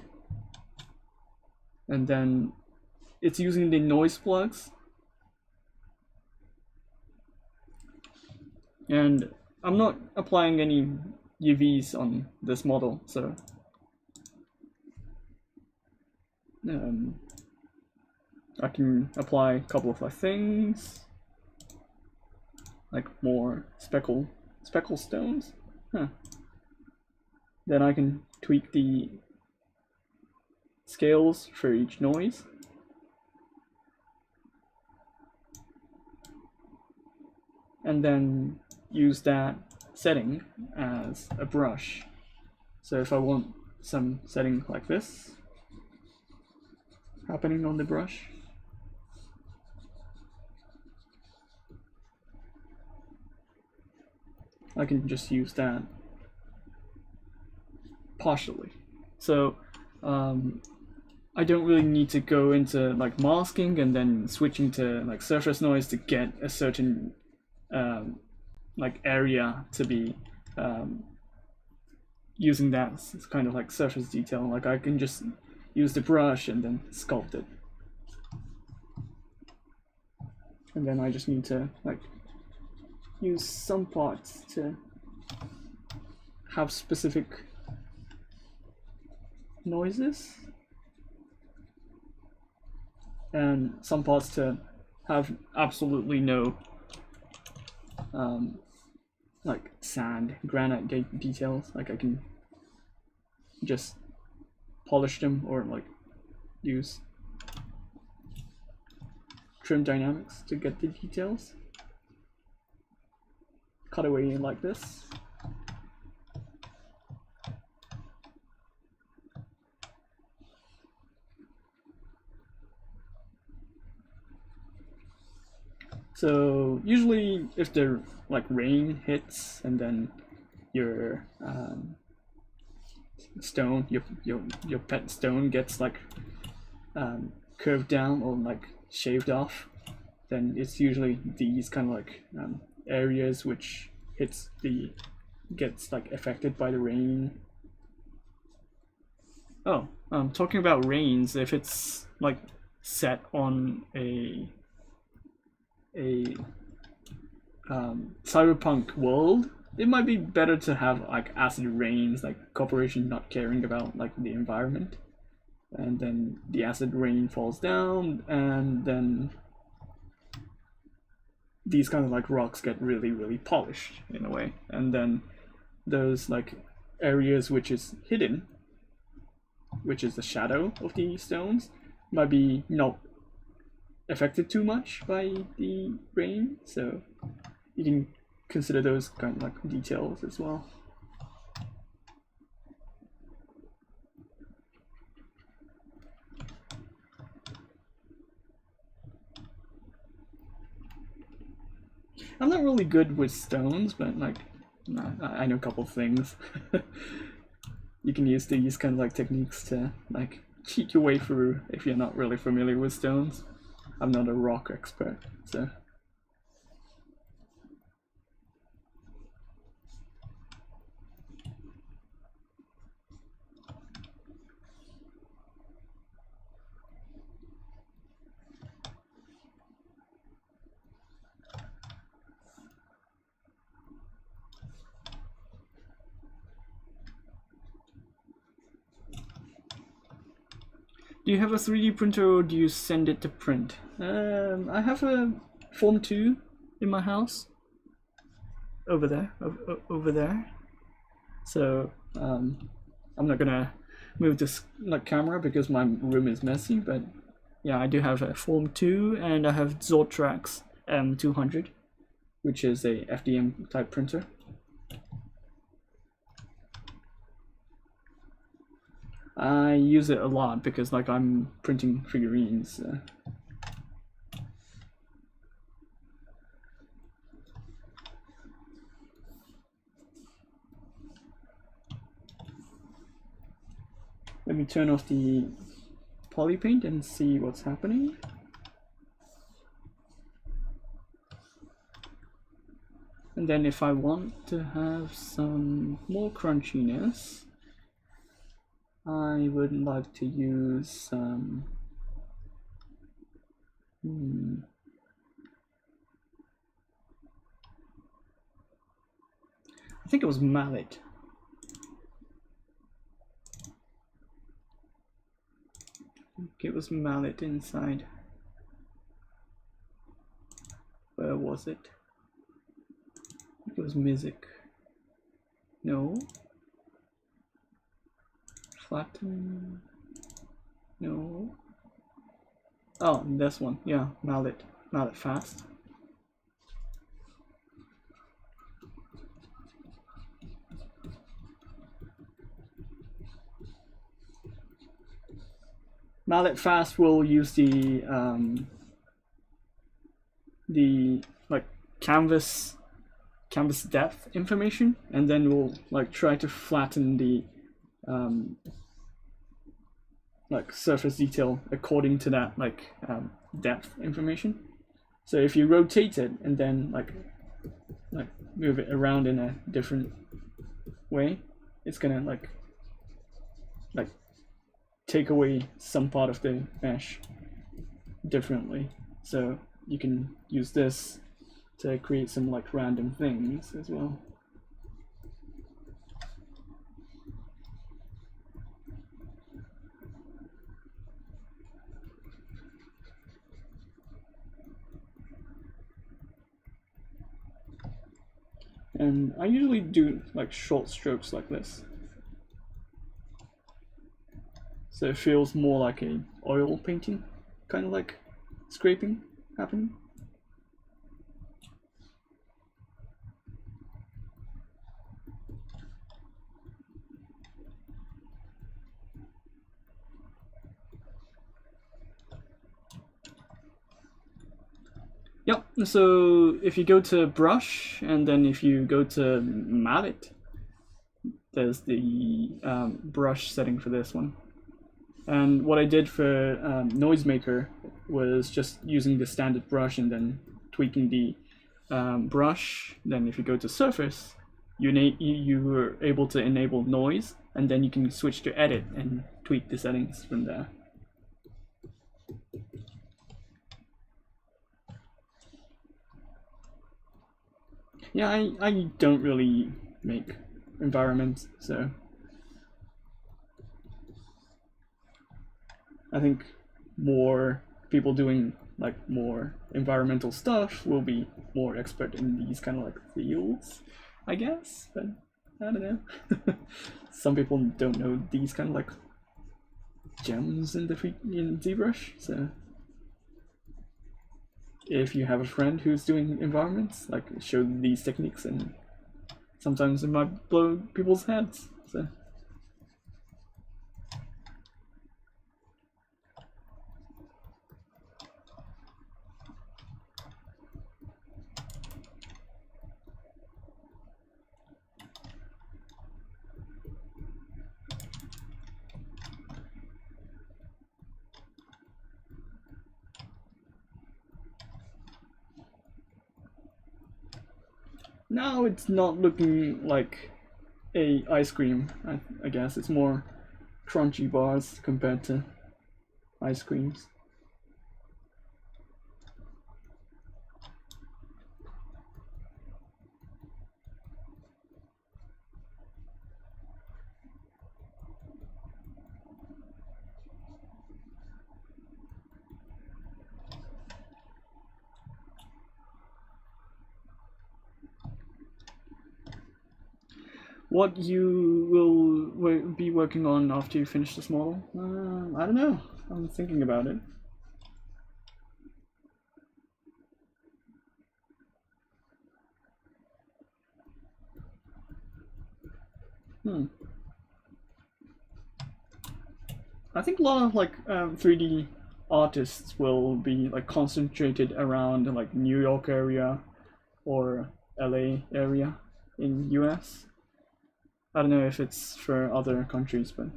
Speaker 1: And then it's using the noise plugs. And I'm not applying any UVs on this model, so I can apply a couple of things, like more speckle stones. Huh. Then I can tweak the scales for each noise. And then use that setting as a brush. So if I want some setting like this happening on the brush, I can just use that partially. So I don't really need to go into like masking and then switching to like surface noise to get a certain like area to be using that as kind of like surface detail. Like I can just use the brush and then sculpt it. And then I just need to like use some parts to have specific noises, and some parts to have absolutely no like sand, granite details. Like I can just polish them or like use trim dynamics to get the details. Cut away like this. So usually if the like rain hits and then your stone, your pet stone gets like curved down or like shaved off, then it's usually these kind of like areas which gets like affected by the rain. Oh, talking about rains, if it's like set on a cyberpunk world, it might be better to have like acid rains, like corporation not caring about like the environment, and then the acid rain falls down, and then these kind of like rocks get really polished in a way, and then those like areas which is hidden, which is the shadow of the stones, might be not affected too much by the rain, so you can consider those kind of like details as well. I'm not really good with stones, but like I know a couple things. You can use these kind of like techniques to like cheat your way through if you're not really familiar with stones. I'm not a rock expert, so. Do you have a 3D printer or do you send it to print? I have a Form 2 in my house. Over there, over there. So I'm not gonna move this like camera because my room is messy, but yeah, I do have a Form 2 and I have Zortrax M200, which is a FDM type printer. I use it a lot because like I'm printing figurines. Let me turn off the poly paint and see what's happening. And then if I want to have some more crunchiness, I would like to use some I think it was mallet. It was mallet inside. Where was it? I think it was music. No. Flatten. No. Oh, this one. Yeah, mallet. Mallet fast. Mallet fast will use the like canvas depth information, and then we'll like try to flatten the like surface detail according to that like depth information. So if you rotate it and then like move it around in a different way, it's gonna like take away some part of the mesh differently. So you can use this to create some like random things as well. And I usually do like short strokes like this. So it feels more like a oil painting, kind of like scraping happening. Yep, so if you go to brush and then if you go to mallet, there's the brush setting for this one. And what I did for Noisemaker was just using the standard brush and then tweaking the brush. Then if you go to surface, you were able to enable noise, and then you can switch to edit and tweak the settings from there. Yeah, I don't really make environments, so I think more people doing like more environmental stuff will be more expert in these kind of like fields, I guess, but I don't know. Some people don't know these kind of like gems in ZBrush, so if you have a friend who's doing environments, like show these techniques, and sometimes it might blow people's heads. So now it's not looking like a ice cream. I guess it's more crunchy bars compared to ice creams. What you will be working on after you finish this model? I don't know. I'm thinking about it. I think a lot of like 3D artists will be like concentrated around like New York area or LA area in US. I don't know if it's for other countries, but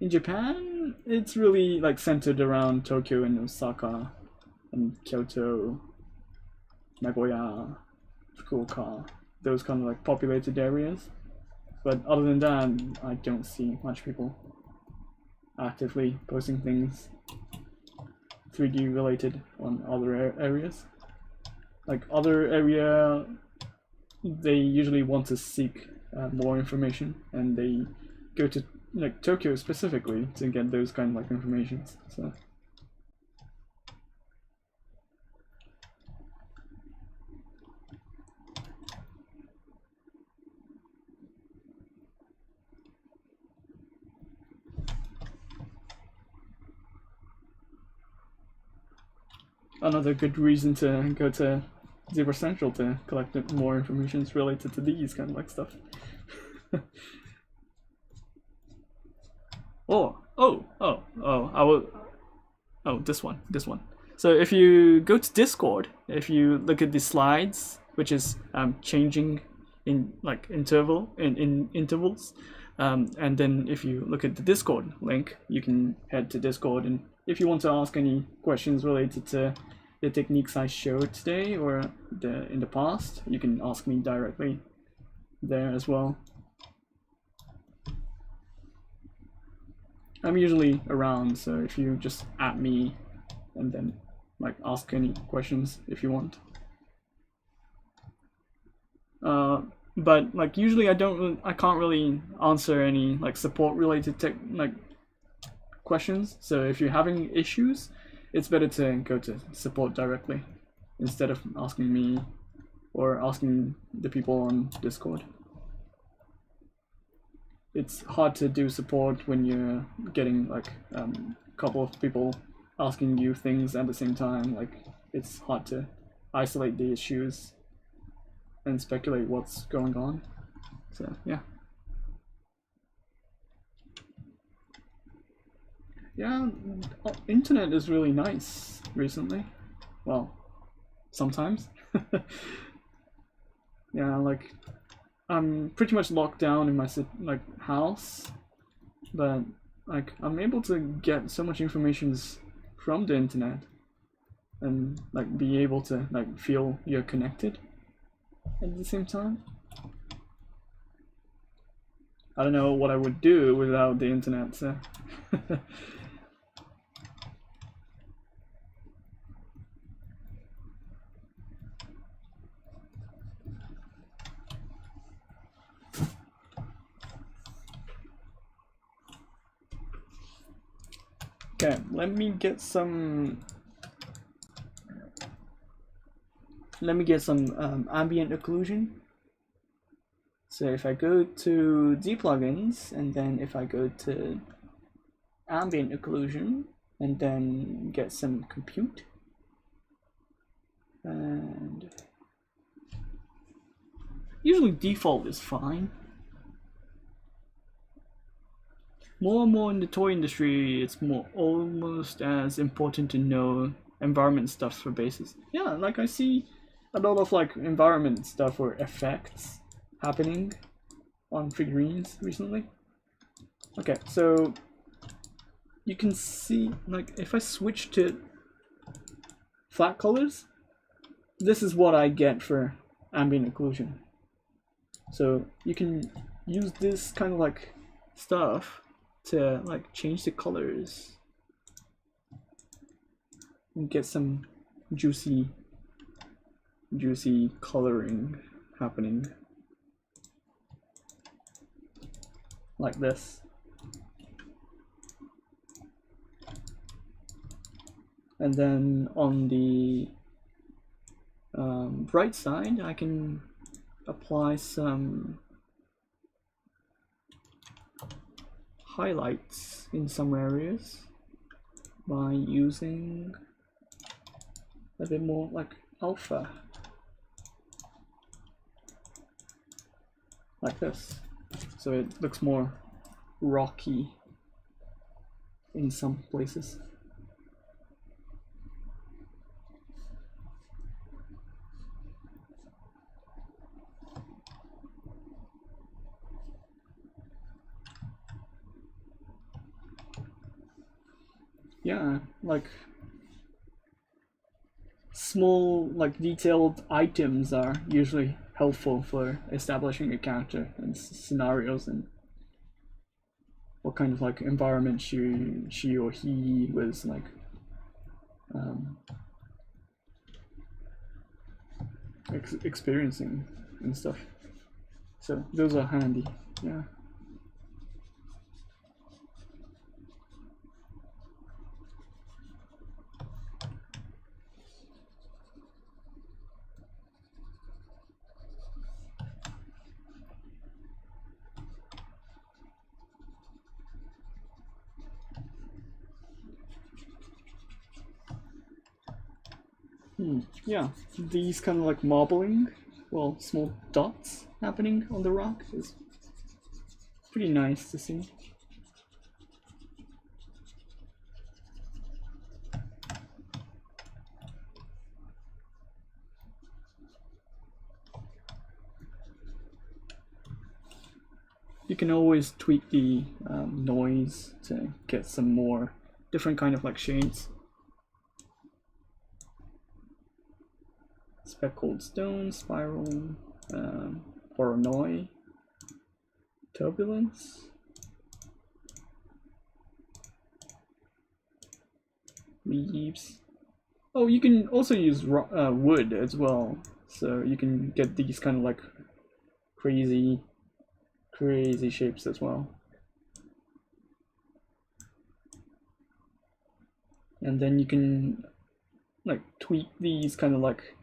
Speaker 1: In Japan, it's really like centered around Tokyo and Osaka and Kyoto, Nagoya, Fukuoka, those kind of like populated areas. But other than that, I don't see much people actively posting things 3D related on other areas. Like other area, they usually want to seek more information, and they go to like Tokyo specifically to get those kind of like informations. So another good reason to go to ZBrush Central to collect more information related to these kind of like stuff. This one. So if you go to Discord, if you look at the slides, which is changing in like in intervals, and then if you look at the Discord link, you can head to Discord, and if you want to ask any questions related to the techniques I showed today or in the past, you can ask me directly there as well. I'm usually around, so if you just at me and then like ask any questions if you want. But like usually I can't really answer any like support related questions. So if you're having issues, it's better to go to support directly instead of asking me or asking the people on Discord. It's hard to do support when you're getting like a couple of people asking you things at the same time. Like it's hard to isolate the issues and speculate what's going on. So yeah. Yeah, internet is really nice recently. Well, sometimes. Yeah, like I'm pretty much locked down in my house, but like I'm able to get so much information from the internet and like be able to like feel you're connected at the same time. I don't know what I would do without the internet, so okay, let me get some ambient occlusion. So if I go to Z plugins, and then if I go to ambient occlusion, and then get some compute, and usually default is fine. More and more in the toy industry, it's almost as important to know environment stuff for bases. Yeah, like I see a lot of like environment stuff or effects happening on figurines recently. Okay, so you can see like if I switch to flat colors, this is what I get for ambient occlusion. So you can use this kind of like stuff to like change the colors and get some juicy coloring happening like this. And then on the right side, I can apply some highlights in some areas by using a bit more like alpha, like this, so it looks more rocky in some places. yeah, like small, like detailed items are usually helpful for establishing a character and scenarios and what kind of like environment she or he was like experiencing and stuff. So those are handy, yeah. Yeah, these kind of like marbling, well, small dots happening on the rock is pretty nice to see. You can always tweak the noise to get some more different kind of like shades. Speckled stone, spiral, paranoia, turbulence, leaves. Oh, you can also use wood as well, so you can get these kind of like crazy shapes as well. And then you can like tweak these kind of like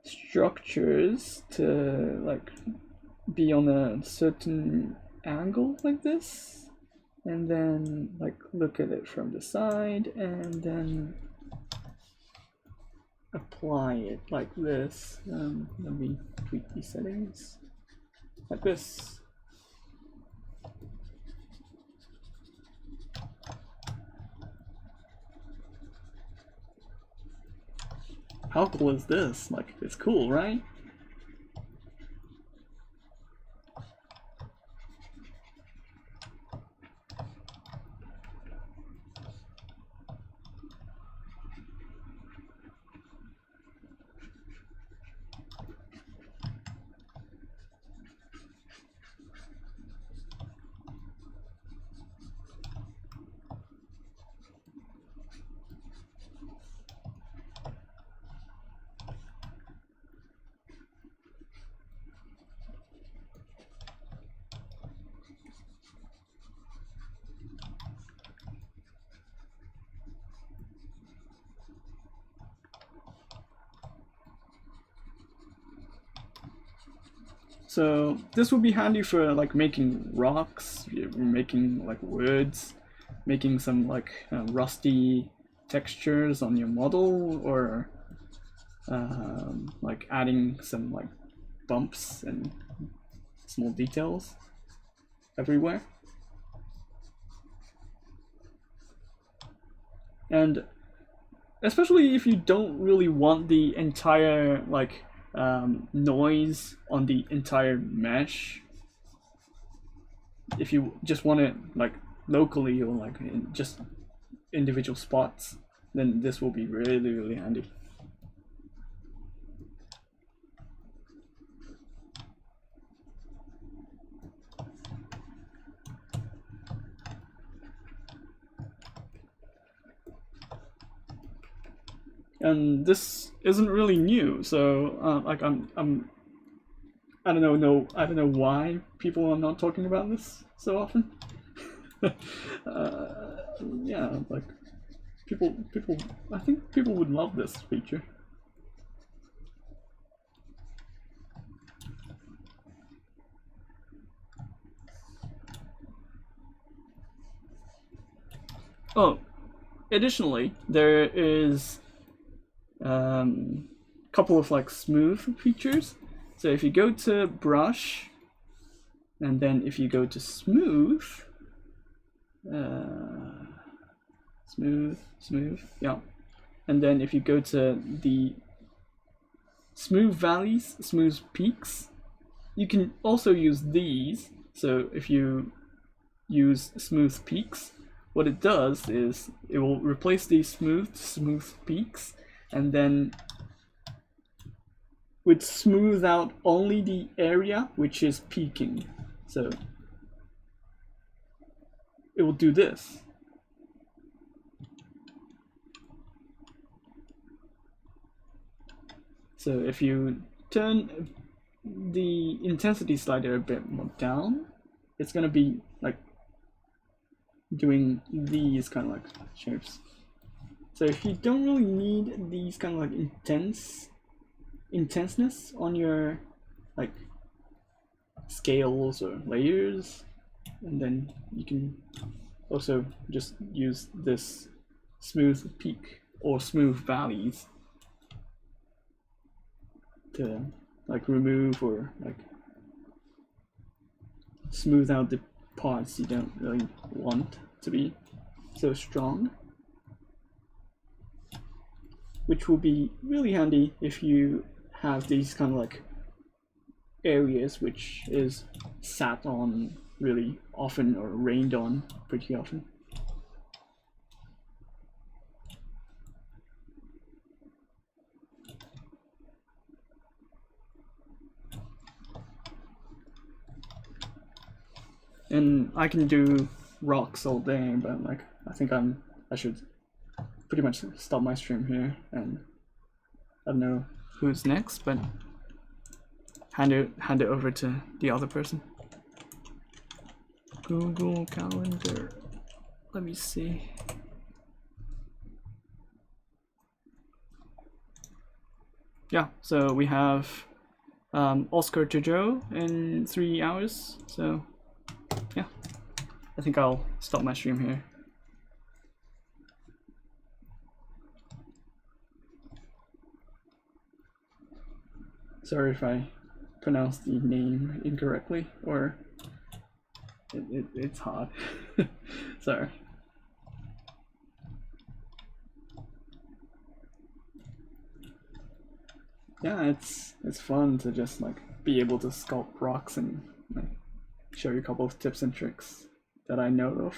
Speaker 1: structures to like be on a certain angle like this, and then like look at it from the side and then apply it like this. Let me tweak these settings like this. How cool is this? Like, it's cool, right? So this would be handy for like making rocks, making like words, making some like rusty textures on your model, or like adding some like bumps and small details everywhere. And especially if you don't really want the entire like noise on the entire mesh, if you just want it like locally or like in just individual spots, then this will be really handy. And this isn't really new, so like I don't know why people are not talking about this so often. Yeah, like people, I think people would love this feature. Oh, additionally, there is couple of like smooth features. So if you go to brush, and then if you go to smooth, smooth, yeah, and then if you go to the smooth valleys, smooth peaks, you can also use these. So if you use smooth peaks,
Speaker 2: what it does is it will replace these smooth peaks, and then would smooth out only the area which is peaking. So it will do this. So if you turn the intensity slider a bit more down, it's gonna be like doing these kind of like shapes. So if you don't really need these kind of like intenseness on your like scales or layers, and then you can also just use this smooth peak or smooth valleys to like remove or like smooth out the parts you don't really want to be so strong, which will be really handy if you have these kind of like areas which is sat on really often or rained on pretty often. And I can do rocks all day, but like I think I should pretty much stop my stream here, and I don't know who's next, but hand it over to the other person. Google Calendar. Let me see. Yeah, so we have Oscar to Joe in 3 hours, so yeah, I think I'll stop my stream here. Sorry if I pronounced the name incorrectly, or it's hard. Sorry. Yeah, it's fun to just like be able to sculpt rocks and like show you a couple of tips and tricks that I know of.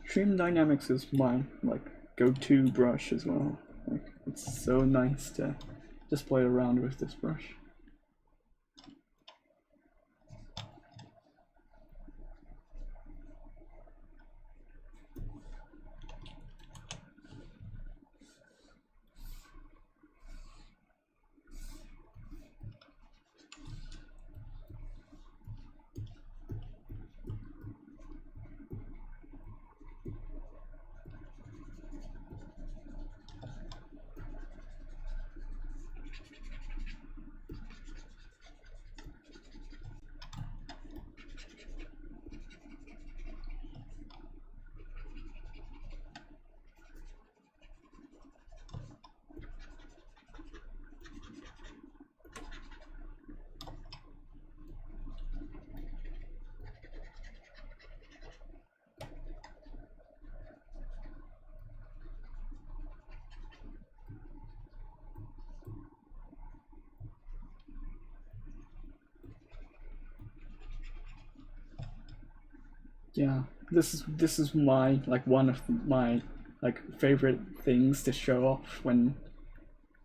Speaker 2: Stream Dynamics is my like go-to brush as well. Like it's so nice to just play around with this brush. Yeah, this is my like one of my like favorite things to show off when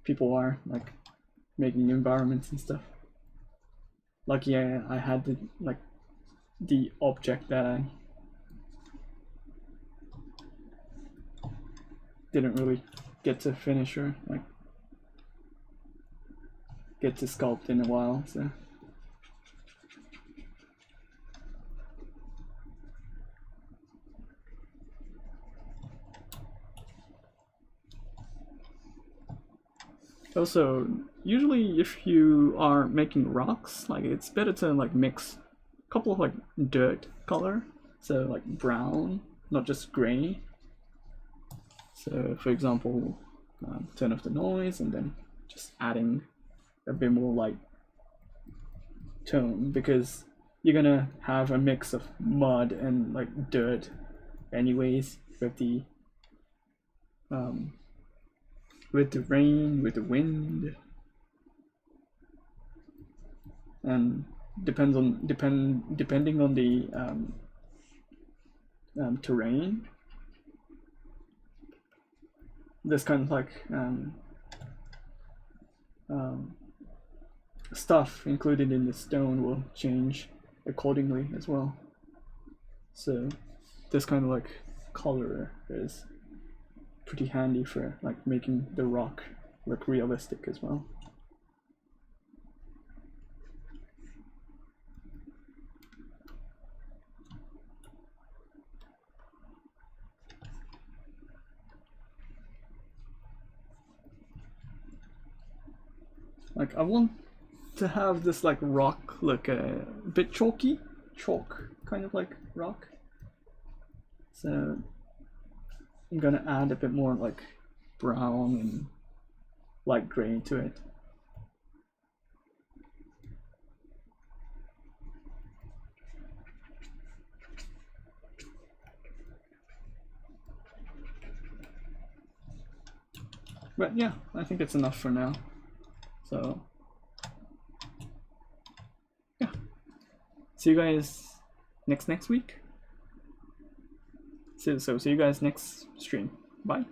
Speaker 2: people are like making environments and stuff. Like yeah, I had the object that I didn't really get to finish or like get to sculpt in a while, so. Also, usually if you are making rocks, like it's better to like mix a couple of like dirt color, so like brown, not just gray. So for example, turn off the noise and then just adding a bit more light tone, because you're gonna have a mix of mud and like dirt anyways, with the rain, with the wind, and depending on the terrain. This kind of like stuff included in the stone will change accordingly as well. So this kind of like color is pretty handy for like making the rock look realistic as well. Like I want to have this like rock look a bit chalky, chalk kind of like rock. So I'm gonna add a bit more like brown and light gray to it. But yeah, I think it's enough for now. So yeah, see you guys next week. So see you guys next stream. Bye.